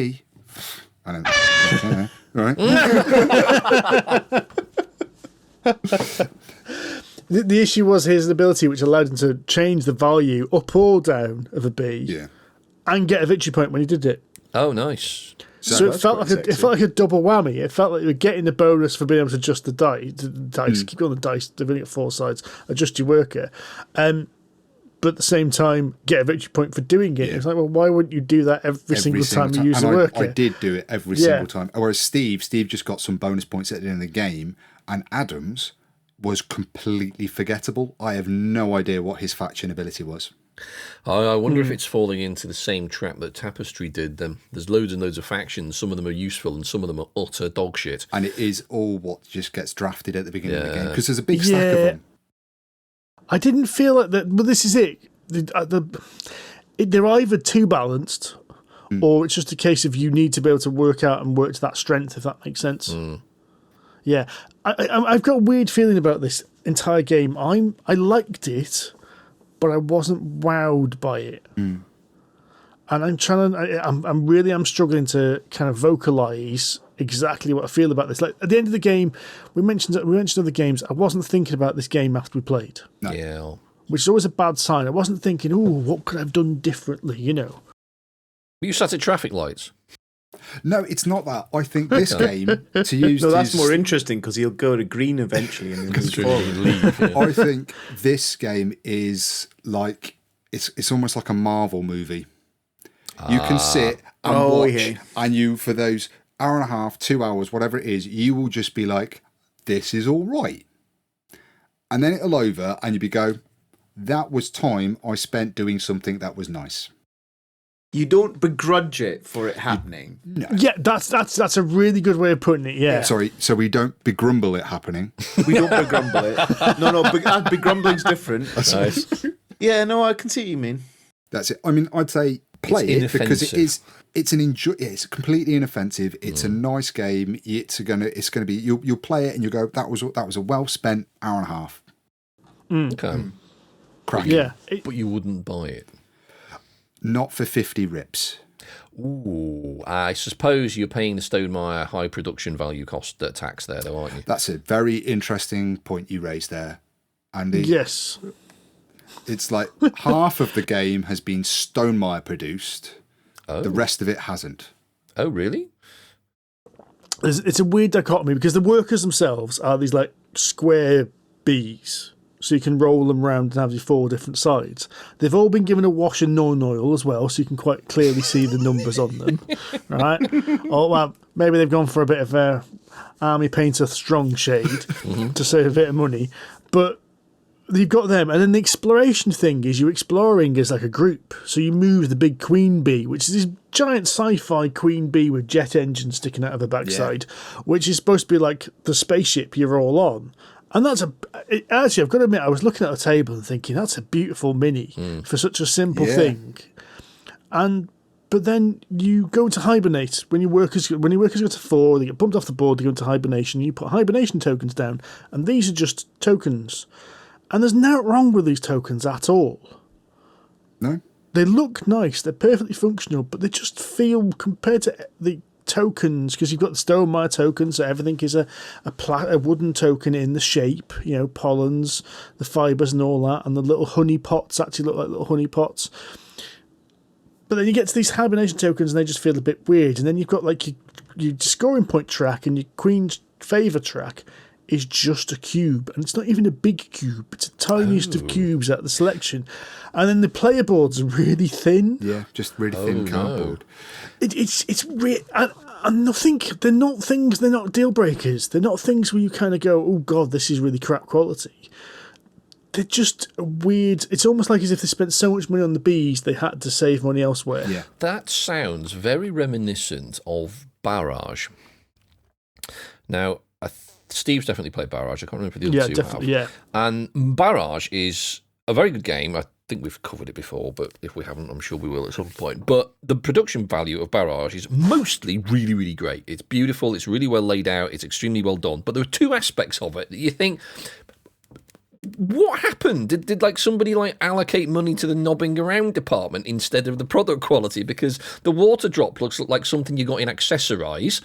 I don't know. Right. The issue was his ability, which allowed him to change the value up or down of a bee, and get a victory point when he did it. Oh, nice. So it felt like a double whammy. It felt like you were getting the bonus for being able to adjust the dice. Keep on the dice. They've only got 4 sides. Adjust your worker. but at the same time get a victory point for doing it. It's like, well, why wouldn't you do that every single time you use a worker? I did do it every single time. Whereas Steve just got some bonus points at the end of the game, and Adam's was completely forgettable. I have no idea what his faction ability was. I wonder if it's falling into the same trap that Tapestry did then. There's loads and loads of factions. Some of them are useful and some of them are utter dog shit. And it is all what just gets drafted at the beginning of the game, because there's a big stack of them. I didn't feel like that. Well, this is it. They're either too balanced, or it's just a case of you need to be able to work out and work to that strength, if that makes sense. Yeah, I've got a weird feeling about this entire game. I liked it, but I wasn't wowed by it. And I'm struggling to kind of vocalize exactly what I feel about this. Like at the end of the game, we mentioned other games. I wasn't thinking about this game after we played. No. Yeah. Which is always a bad sign. I wasn't thinking, what could I have done differently, You sat at traffic lights. No, it's not that. I think this game, to use... No, that's more interesting because he'll go to green eventually and he'll leave. I think this game is like... It's almost like a Marvel movie. You can sit and watch, and you, for those hour and a half, 2 hours, whatever it is, you will just be like, this is all right. And then it'll over, and you'll go, that was time I spent doing something that was nice. You don't begrudge it for it happening. No. Yeah, that's a really good way of putting it, yeah. Sorry, so we don't begrumble it happening. We don't begrumble it. No, begrumbling's different. Nice. Yeah, no, I can see what you mean. That's it. I mean, I'd say play it because it's completely inoffensive. It's a nice game. It's gonna be you'll play it and you go, that was a well spent hour and a half. Okay. Cracking. Yeah. But you wouldn't buy it. Not for 50 rips. Ooh, I suppose you're paying the Stonemaier high production value cost tax there, though, aren't you? That's a very interesting point you raised there, Andy. Yes. It's like half of the game has been Stonemaier produced. Oh. The rest of it hasn't. Oh, really? It's a weird dichotomy because the workers themselves are these like square bees. So you can roll them around and have your 4 different sides. They've all been given a wash and non-oil as well, so you can quite clearly see the numbers on them, right? Or well, maybe they've gone for a bit of a army painter strong shade to save a bit of money. But you've got them, and then the exploration thing is you're exploring as like a group. So you move the big queen bee, which is this giant sci-fi queen bee with jet engines sticking out of her backside, which is supposed to be like the spaceship you're all on. And actually, I've got to admit, I was looking at a table and thinking, that's a beautiful mini for such a simple thing. But then you go to hibernate. When your workers go to 4, they get bumped off the board, they go into hibernation. You put hibernation tokens down, and these are just tokens. And there's nothing wrong with these tokens at all. No? They look nice, they're perfectly functional, but they just feel, compared to the tokens, because you've got the Stonemaier tokens, so everything is a wooden token in the shape, pollens, the fibres and all that, and the little honey pots actually look like little honey pots. But then you get to these hibernation tokens and they just feel a bit weird, and then you've got like your scoring point track and your queen's favour track is just a cube, and it's not even a big cube, it's the tiniest of cubes out of the selection. And then the player boards are really thin. Yeah, just really thin cardboard. It's weird. And they're not things, they're not deal breakers. They're not things where you kind of go, oh God, this is really crap quality. They're just weird. It's almost like as if they spent so much money on the bees, they had to save money elsewhere. Yeah. That sounds very reminiscent of Barrage. Now, Steve's definitely played Barrage. I can't remember if the other two have. Yeah. And Barrage is a very good game. I think we've covered it before, but if we haven't, I'm sure we will at some point. But the production value of Barrage is mostly really, really great. It's beautiful. It's really well laid out. It's extremely well done. But there are 2 aspects of it that you think, what happened? Did like somebody like allocate money to the knobbing around department instead of the product quality? Because the water drop looks like something you got in Accessorize.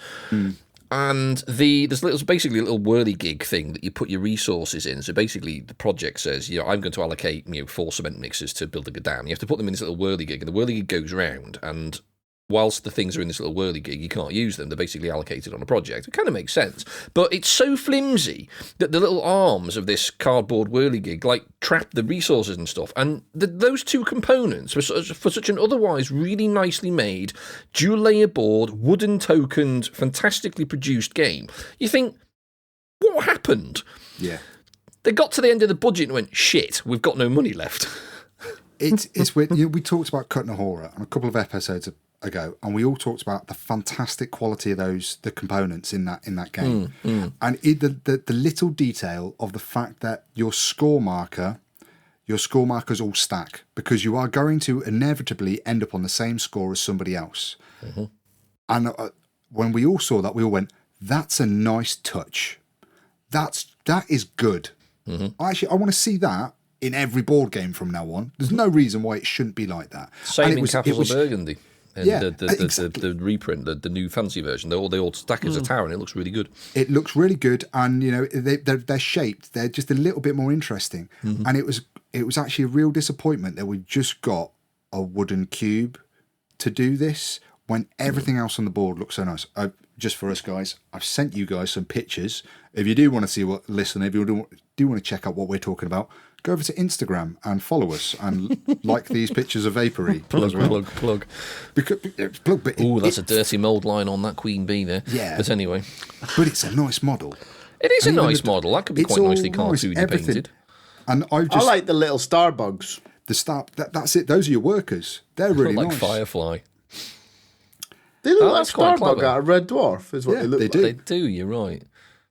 And there's basically a little whirligig thing that you put your resources in. So basically the project says, I'm going to allocate 4 cement mixers to build a dam. You have to put them in this little whirligig, and the whirligig goes round, and whilst the things are in this little whirligig, you can't use them. They're basically allocated on a project. It kind of makes sense. But it's so flimsy that the little arms of this cardboard whirligig, like, trap the resources and stuff. And those two components, for such an otherwise really nicely made, dual-layer board, wooden tokened, fantastically produced game, you think, what happened? Yeah. They got to the end of the budget and went, shit, we've got no money left. It's weird. We talked about Cut and Horror on a couple of episodes ago, and we all talked about the fantastic quality of the components in that game, and the little detail of the fact that your score markers all stack, because you are going to inevitably end up on the same score as somebody else. And when we all saw that, we all went, "That's a nice touch. That is good." Actually, I want to see that in every board game from now on. There's no reason why it shouldn't be like that. Same in Castles of Burgundy. And exactly. the reprint, the new fancy version, they all stack as a tower, and it looks really good. It looks really good, and they're shaped. They're just a little bit more interesting. And it was actually a real disappointment that we just got a wooden cube to do this when everything else on the board looks so nice. Just for us guys, I've sent you guys some pictures. If you do want to see if you do want to check out what we're talking about, go over to Instagram and follow us and like these pictures of Apiary. Plug. Oh, that's a dirty mould line on that Queen Bee there. Yeah. But anyway. But it's a nice model. It is a nice model. That could be quite nicely cartoony painted. And I like the little star bugs. That's it. Those are your workers. They're really like nice. Firefly. They look like a star bug out of Red Dwarf, is what they look like. They do, you're right.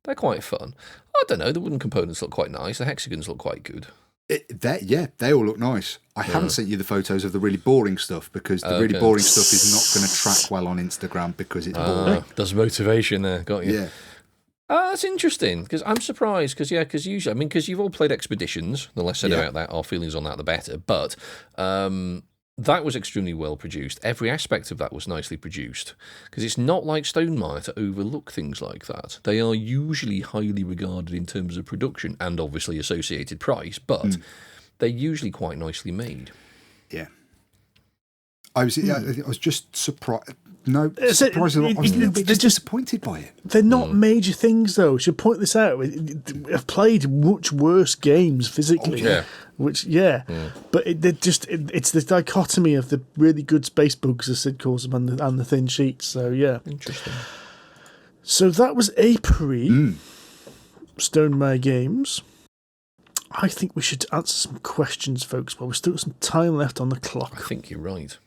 They're quite fun. I don't know, the wooden components look quite nice. The hexagons look quite good. They all look nice. I haven't sent you the photos of the really boring stuff, because the really boring stuff is not going to track well on Instagram because it's boring. There's motivation there, got you. Yeah. That's interesting, because I'm surprised, because usually, because you've all played Expeditions, the less said about that, our feelings on that, the better, but that was extremely well produced. Every aspect of that was nicely produced, because it's not like Stonemaier to overlook things like that. They are usually highly regarded in terms of production and obviously associated price, but they're usually quite nicely made. Yeah. I was just surprised. No, surprisingly, I was a little bit disappointed by it. They're not major things, though. Should point this out. I've played much worse games physically. But it's the dichotomy of the really good space bugs, as Sid calls them, and the thin sheets. So yeah, interesting. So that was Apiary, Stonemaier Games. I think we should answer some questions, folks, while we've still got some time left on the clock. I think you're right.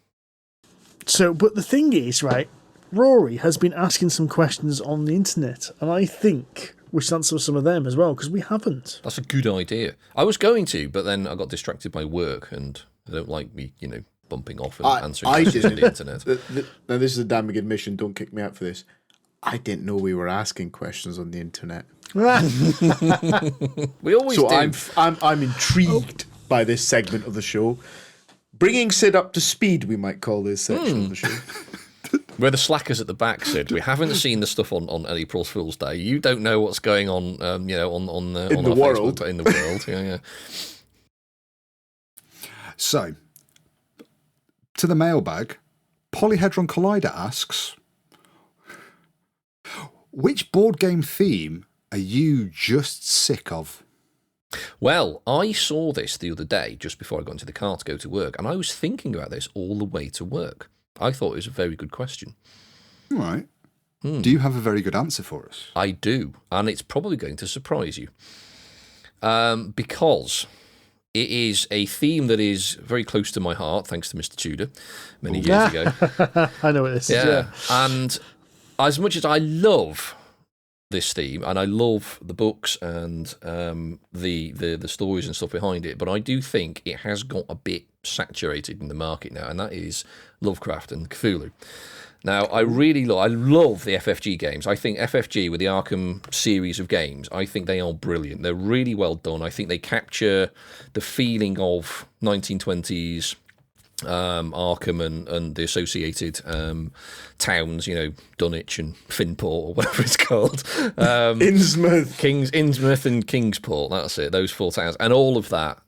So, but the thing is, right, Rory has been asking some questions on the internet, and I think we should answer some of them as well, because we haven't. That's a good idea. I was going to, but then I got distracted by work, and they don't like me, bumping off and answering questions on the internet. Now, this is a damning admission, don't kick me out for this. I didn't know we were asking questions on the internet. We always do. I'm intrigued by this segment of the show. Bringing Sid up to speed, we might call this section of the show. We're the slackers at the back, Sid. We haven't seen the stuff on April Fool's Day. You don't know what's going on, on the world. Facebook, in the world. Yeah. So, to the mailbag, Polyhedron Collider asks, which board game theme are you just sick of? Well, I saw this the other day just before I got into the car to go to work, and I was thinking about this all the way to work. I thought it was a very good question. All right. Do you have a very good answer for us? I do, and it's probably going to surprise you. Because it is a theme that is very close to my heart, thanks to Mr. Tudor, many years ago. I know what this is, yeah. And as much as I love this theme, and I love the books and the stories and stuff behind it, but I do think it has got a bit saturated in the market now, and that is Lovecraft and Cthulhu. Now, I love the FFG games. I think FFG, with the Arkham series of games, I think they are brilliant. They're really well done. I think they capture the feeling of 1920s Arkham and the associated towns, Dunwich and Finport or whatever it's called. Innsmouth and Kingsport, that's it, those 4 towns. And all of that,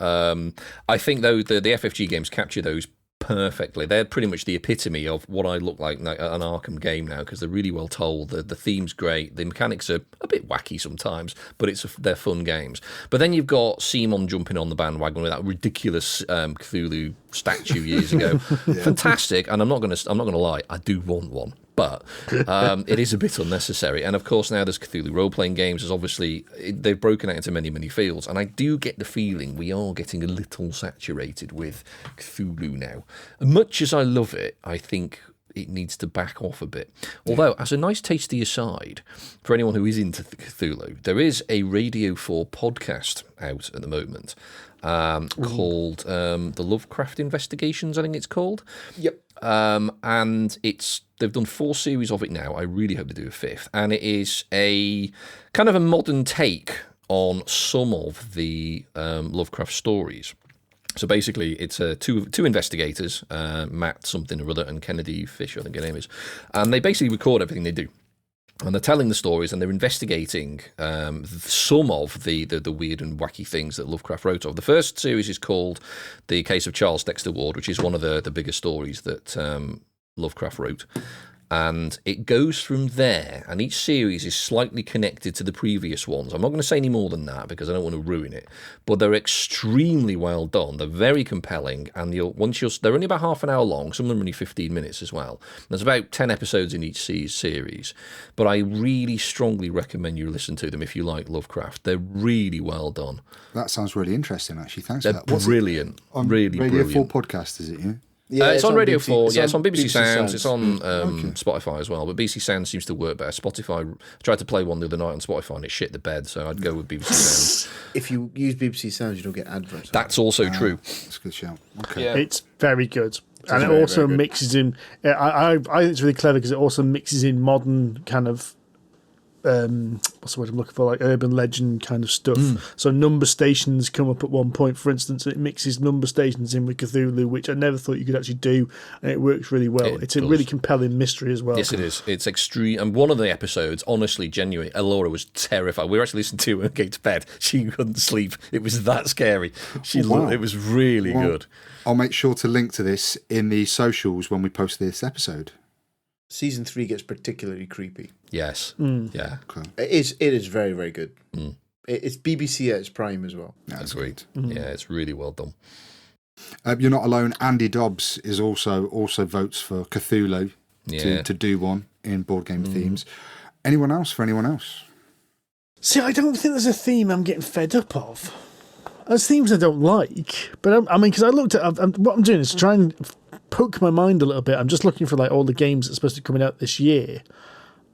I think though the FFG games capture those perfectly. They're pretty much the epitome of what I look like an Arkham game now, because they're really well told. The theme's great. The mechanics are a bit wacky sometimes, but they're fun games. But then you've got Simon jumping on the bandwagon with that ridiculous Cthulhu statue years ago. Fantastic, and I'm not gonna lie, I do want one. But it is a bit unnecessary. And of course, now there's Cthulhu role-playing games. There's obviously, they've broken out into many, many fields. And I do get the feeling we are getting a little saturated with Cthulhu now. Much as I love it, I think it needs to back off a bit. Although, as a nice tasty aside, for anyone who is into Cthulhu, there is a Radio 4 podcast out at the moment called The Lovecraft Investigations, I think it's called. Yep. And they've done 4 series of it now. I really hope they do a 5th. And it is a kind of a modern take on some of the Lovecraft stories. So basically, it's two investigators, Matt something or other and Kennedy Fisher, I think her name is. And they basically record everything they do. And they're telling the stories and they're investigating some of the weird and wacky things that Lovecraft wrote of. The first series is called The Case of Charles Dexter Ward, which is one of the bigger stories that Lovecraft wrote. And it goes from there, and each series is slightly connected to the previous ones. I'm not going to say any more than that because I don't want to ruin it, but they're extremely well done. They're very compelling, and they're only about half an hour long. Some of them are only 15 minutes as well. There's about 10 episodes in each series, but I really strongly recommend you listen to them if you like Lovecraft. They're really well done. That sounds really interesting, actually. Thanks They're for that. What's brilliant. On really Radio brilliant. 4 podcast, is it? Yeah. Yeah, it's on Radio 4. It's on BBC Sounds. Sounds. It's on Spotify as well. But BBC Sounds seems to work better. Spotify, I tried to play one the other night on Spotify and it shit the bed, so I'd go with BBC Sounds. If you use BBC Sounds, you don't get adverts. That's also true. That's a good shout. Okay. Yeah. It's very good. And it very, also very good. mixes in. I think it's really clever because it also mixes in modern kind of. What's the word I'm looking for? Like urban legend kind of stuff. So number stations come up at one point, for instance. It mixes number stations in with Cthulhu, which I never thought you could actually do, and it works really well. It's a really compelling mystery as well. Yes, it is. It's extreme. And one of the episodes, honestly, genuinely, Elora was terrified. We were actually listening to her going to bed. She couldn't sleep. It was that scary. It was really good. I'll make sure to link to this in the socials when we post this episode. Season 3 gets particularly creepy. Yes. Yeah. Okay. It is very, very good. It's BBC at its prime as well. That's Agreed. Yeah, it's really well done. You're not alone. Andy Dobbs is also votes for Cthulhu to do one in board game themes. Anyone else? For anyone else? See, I don't think there's a theme I'm getting fed up of. There's themes I don't like, but I mean, because I looked at what I'm doing is try and poke my mind a little bit. I'm just looking for like all the games that are supposed to be coming out this year,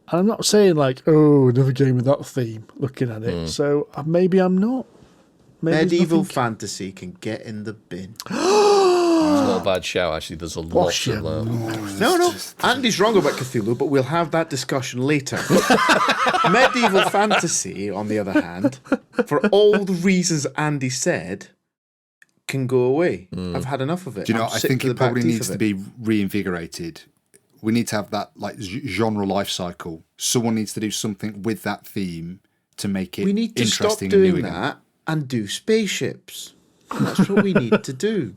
and I'm not saying like, oh, another game with that theme. Looking at it, so maybe I'm not. Maybe Medieval fantasy can get in the bin. It's not a bad shout, actually. There's a lot of No. Andy's wrong about Cthulhu, but we'll have that discussion later. Medieval fantasy, on the other hand, for all the reasons Andy said, can go away. I've had enough of it. Do you know, I'm I sick think to the it back probably teeth needs of to it. be reinvigorated. We need to have that like genre life cycle. Someone needs to do something with that theme to make it We need to stop interesting and new doing again. that and do spaceships. That's what we need to do.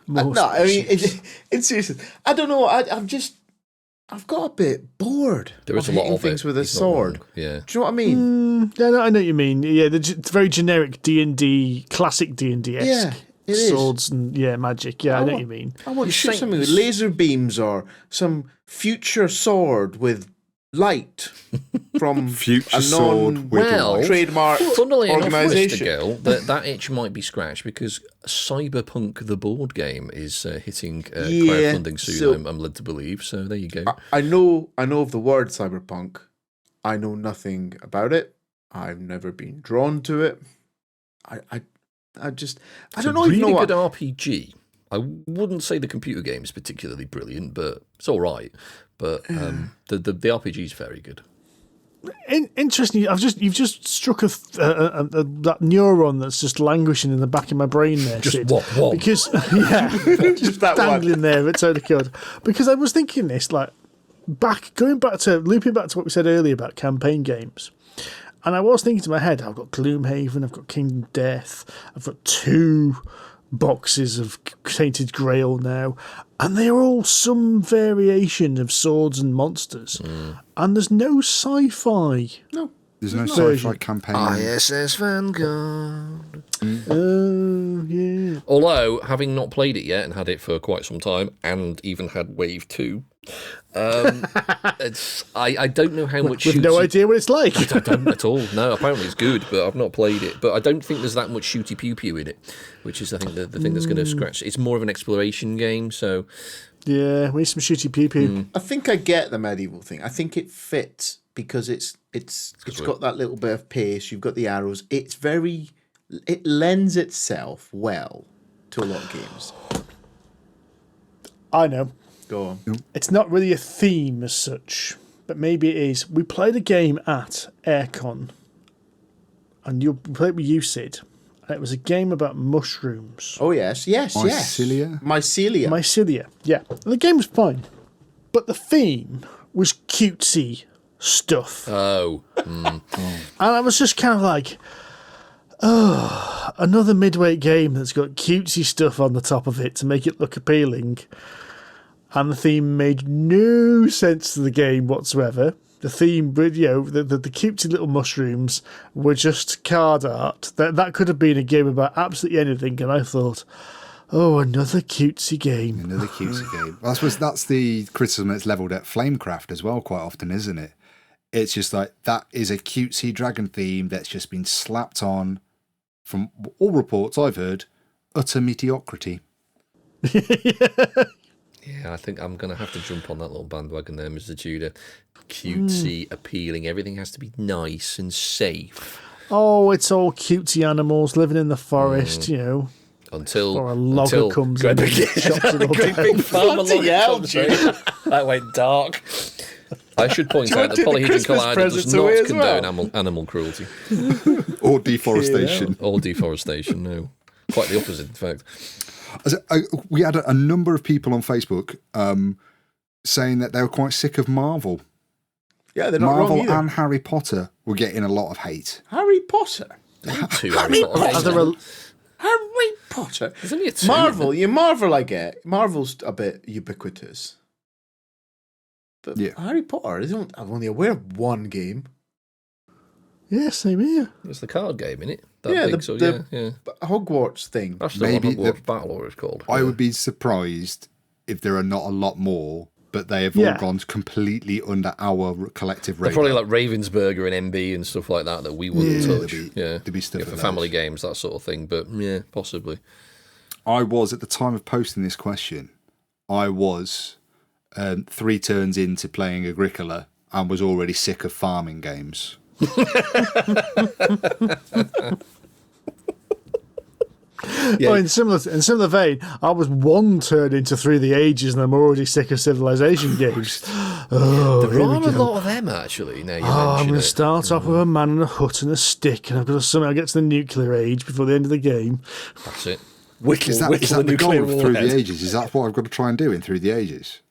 More No, I mean, it's seriously. I don't know. I've got a bit bored. There is of a lot hitting of things it. with a It's not sword. wrong. Yeah. Do you know what I mean? Yeah, no, I know what you mean. Yeah, it's very generic D&D, classic D&D-esque Yeah, it is. swords and magic. Yeah, I know what you mean. I want to shoot think- something with laser beams or some future sword with light from Future a sword with light. trademark Funnily enough, Mr. organisation. Girl, that itch might be scratched because Cyberpunk, the board game, is hitting crowdfunding soon, so- I'm led to believe. So there you go. I know of the word cyberpunk. I know nothing about it. I've never been drawn to it. I It's don't a know even know really what. good RPG. I wouldn't say the computer game is particularly brilliant, but it's all right. But the RPG is very good. Interesting. You've just struck that neuron that's just languishing in the back of my brain there. Just Sid. what? Because Just that one. dangling there, but totally good. Because I was thinking this, like looping back to what we said earlier about campaign games, and I was thinking to my head, I've got Gloomhaven, I've got Kingdom Death, I've got 2 boxes of Tainted Grail now, and they are all some variation of swords and monsters. And there's no sci-fi. No. There's no sci-fi campaign. ISS Vanguard. Oh, yeah. Although, having not played it yet and had it for quite some time, and even had Wave 2, I don't know how much. With no idea what it's like. I don't at all. No, apparently it's good, but I've not played it. But I don't think there's that much shooty pew pew in it, which is, I think, the thing that's going to scratch. It's more of an exploration game, so. Yeah, we need some shooty pew pew. I think I get the medieval thing. I think it fits because it's got that little bit of pace. You've got the arrows. It lends itself well to a lot of games. I know. Go on. It's not really a theme as such, but maybe it is. We played a game at Aircon, and you played it with you, Sid, and it was a game about mushrooms. Oh, yes. Mycelia? Mycelia, yeah. And the game was fine, but the theme was cutesy stuff. Oh. And I was just kind of like, another midweight game that's got cutesy stuff on the top of it to make it look appealing. And the theme made no sense to the game whatsoever. The theme, the cutesy little mushrooms were just card art. That could have been a game about absolutely anything. And I thought, oh, another cutesy game. Another cutesy game. Well, I suppose that's the criticism that's levelled at Flamecraft as well quite often, isn't it? It's just like, that is a cutesy dragon theme that's just been slapped on, from all reports I've heard, utter mediocrity. Yeah, I think I'm going to have to jump on that little bandwagon there, Mr. Tudor. Cutesy, appealing. Everything has to be nice and safe. Oh, it's all cutesy animals living in the forest, Until or a logger comes in and chops it all Great down. big farmer logger comes in. That went dark. I should point out that Polyhedron Collider does not condone animal cruelty. Or deforestation. Or deforestation, no. Quite the opposite, in fact. We had a number of people on Facebook saying that they were quite sick of Marvel. Yeah, they're not Marvel wrong either. and Harry Potter were getting a lot of hate. Harry Potter? Harry Potter? There's only a two. Marvel I get. Marvel's a bit ubiquitous. But Harry Potter, I'm only aware of one game. Yeah, same here. It's the card game, isn't it? The Hogwarts thing. That's the Maybe Hogwarts Battle, or it's called. I would be surprised if there are not a lot more, but they have all gone completely under our collective radar. They're probably like Ravensburger and MB and stuff like that we wouldn't touch. There'd be stuff for family games, that sort of thing. But yeah, possibly. I was, at the time of posting this question, I was 3 turns into playing Agricola and was already sick of farming games. Well, in similar vein, I was 1 turn into Through the Ages, and I'm already sick of Civilization games. There are a lot of them, actually. Now I'm going to start off with a man in a hut and a stick, and I've got to somehow get to the nuclear age before the end of the game. That's it. Is that the goal of Through the Ages? Is that what I've got to try and do in Through the Ages?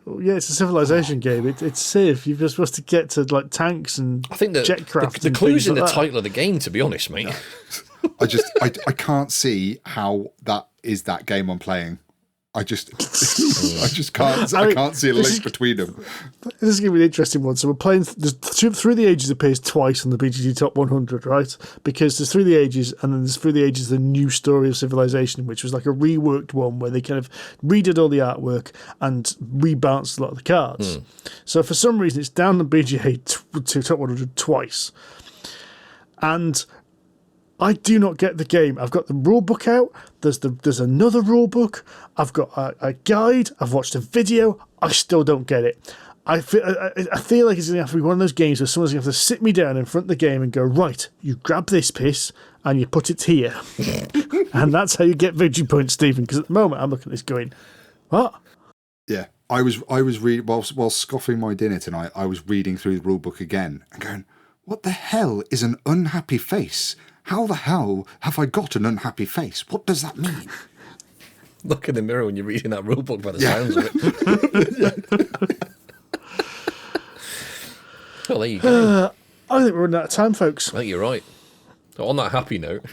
Well, yeah, it's a Civilization game. It's Civ. You're supposed to get to like tanks and jetcraft. The clue's in the title of the game, to be honest, mate. I can't see how that is that game I'm playing. I can't see a link between them. This is going to be an interesting one. So we're playing Through the Ages appears twice on the BGG Top 100, right? Because there's Through the Ages, and then there's Through the Ages, the new story of Civilization, which was like a reworked one where they kind of redid all the artwork and rebounced a lot of the cards. So for some reason, it's down the BGG to Top 100 twice. And I do not get the game. I've got the rule book out. There's another rule book. I've got a guide. I've watched a video. I still don't get it. I feel like it's going to have to be one of those games where someone's going to have to sit me down in front of the game and go, right, you grab this piss and you put it here. And that's how you get victory points, Stephen. Because at the moment, I'm looking at this going, what? Yeah. I was reading, while scoffing my dinner tonight, I was reading through the rule book again and going, what the hell is an unhappy face? How the hell have I got an unhappy face? What does that mean? Look in the mirror when you're reading that rule book by the sounds of it. Well, there you go. I think we're running out of time, folks. I think you're right. So on that happy note.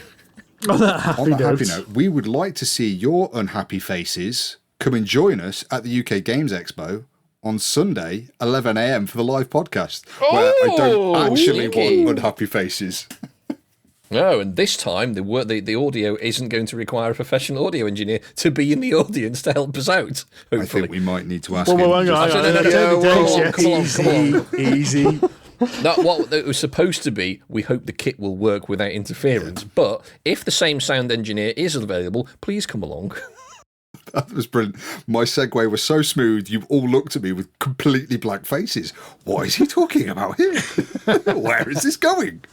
On that happy note, we would like to see your unhappy faces. Come and join us at the UK Games Expo on Sunday, 11 a.m. for the live podcast, where I don't actually want unhappy faces. No, and this time the audio isn't going to require a professional audio engineer to be in the audience to help us out. Hopefully. I think we might need to ask hang him. on. Come on. Easy. What it was supposed to be, we hope the kit will work without interference, but if the same sound engineer is available, please come along. That was brilliant. My segue was so smooth, you all looked at me with completely blank faces. What is he talking about here? Where is this going?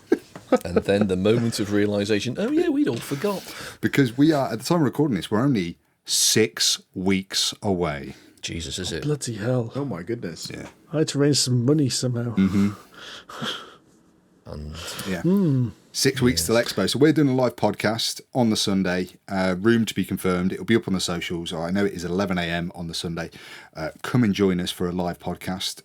And then the moment of realisation, oh yeah, we'd all forgot. Because we are, at the time of recording this, we're only 6 weeks away. Jesus, is it? Bloody hell. Oh my goodness. Yeah. I had to raise some money somehow. Mm-hmm. And yeah. 6 weeks till Expo. So we're doing a live podcast on the Sunday. Room to be confirmed. It'll be up on the socials. I know it is 11 a.m. on the Sunday. Come and join us for a live podcast.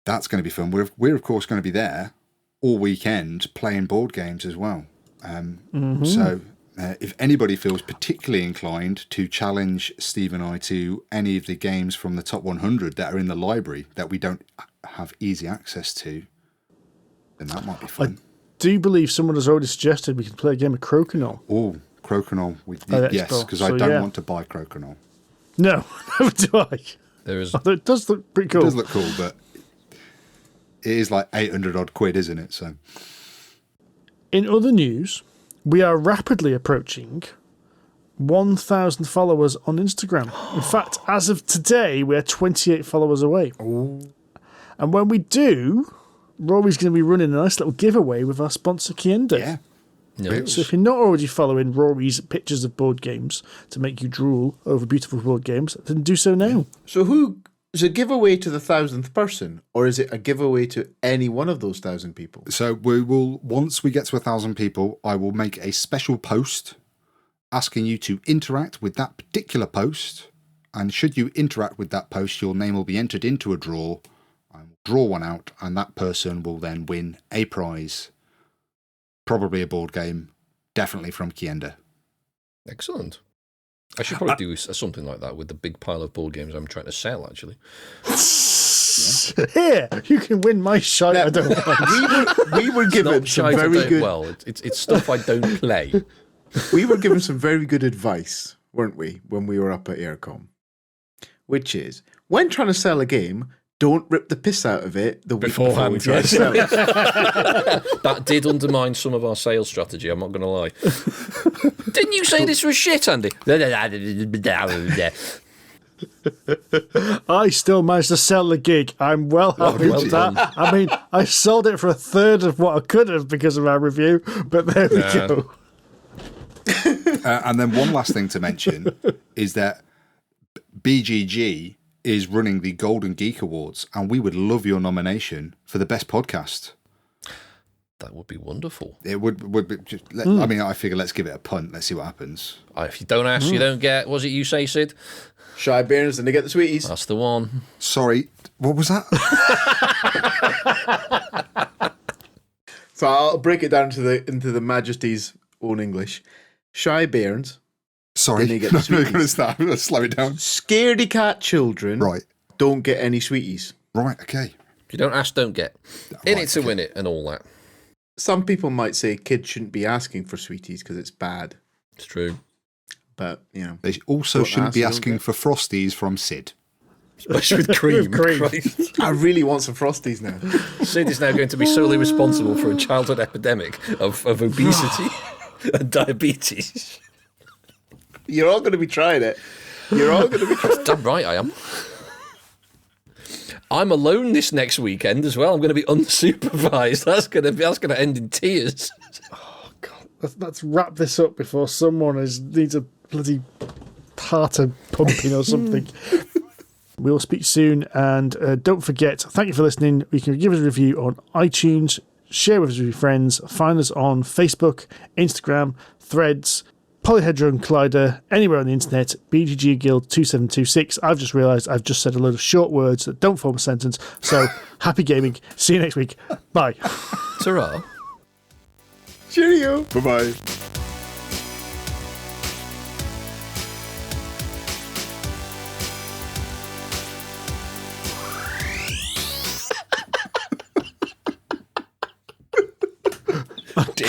That's going to be fun. We're of course going to be there all weekend playing board games as well. So if anybody feels particularly inclined to challenge Steve and I to any of the games from the top 100 that are in the library that we don't have easy access to, then that might be fun. Do you believe someone has already suggested we can play a game of Crokinole? Oh, Crokinole. Yes, because I don't want to buy Crokinole. No, never do I. there is. Although it does look pretty cool. It does look cool, but it is like 800 odd quid, isn't it? So, in other news, we are rapidly approaching 1,000 followers on Instagram. In fact, as of today, we are 28 followers away. Ooh. And when we do, Rory's going to be running a nice little giveaway with our sponsor, Kienda. yeah. No. So if you're not already following Rory's pictures of board games to make you drool over beautiful board games, then do so now. So who is a giveaway to the 1,000th person, or is it a giveaway to any one of those 1,000 people? So we will, once we get to 1,000 people, I will make a special post asking you to interact with that particular post. And should you interact with that post, your name will be entered into a draw. I will draw one out, and that person will then win a prize. Probably a board game, definitely from Kienda. Excellent. I should probably do something like that with the big pile of board games I'm trying to sell, actually. Here, you can win my shite. I don't want. We were given some very good. Well, it's stuff I don't play. We were given some very good advice, weren't we, when we were up at Aircom? Which is, when trying to sell a game, don't rip the piss out of it the week before we try to sell it. That did undermine some of our sales strategy, I'm not going to lie. Didn't you say this was shit, Andy? I still managed to sell the gig. I'm well happy with that. I mean, I sold it for a third of what I could have because of our review, but there we go. And then one last thing to mention is that BGG is running the Golden Geek Awards, and we would love your nomination for the best podcast. That would be wonderful. It would be just. I mean, I figure let's give it a punt. Let's see what happens. If you don't ask, you don't get. Was it you say, Sid? Shy Bairns and they get the sweeties. That's the one. Sorry, what was that? So I'll break it down into the Majesty's own English. Shy Bairns. Sorry, Then they get the sweeties. going to start. Let's slow it down. Scaredy cat children. Right. Don't get any sweeties. Right. Okay. If you don't ask, don't get. In it to win it and all that. Some people might say kids shouldn't be asking for sweeties because it's bad. It's true. But, you know. They also shouldn't be asking for Frosties from Sid. Especially with cream. Christ. I really want some Frosties now. Sid is now going to be solely responsible for a childhood epidemic of obesity and diabetes. You're all going to be trying it. You're all going to be trying it. Damn right I am. I'm alone this next weekend as well. I'm going to be unsupervised. That's going to end in tears. Oh, God. Let's wrap this up before someone needs a bloody heart pumping or something. We'll speak soon, and don't forget, thank you for listening. You can give us a review on iTunes, share with us with your friends, find us on Facebook, Instagram, Threads, Polyhedron Collider, anywhere on the internet, BGG Guild 2726. I've just realised I've just said a load of short words that don't form a sentence, so happy gaming. See you next week. Bye. Ta-ra. Cheerio. Bye-bye.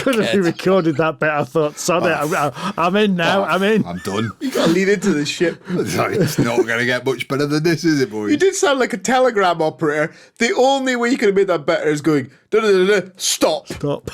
Could have you recorded that bit? I thought, sorry, I'm in now. I'm in. I'm done. You got to lead into the ship. It's not going to get much better than this, is it, boys? You did sound like a telegram operator. The only way you could have made that better is going, da-da-da-da, stop. Stop.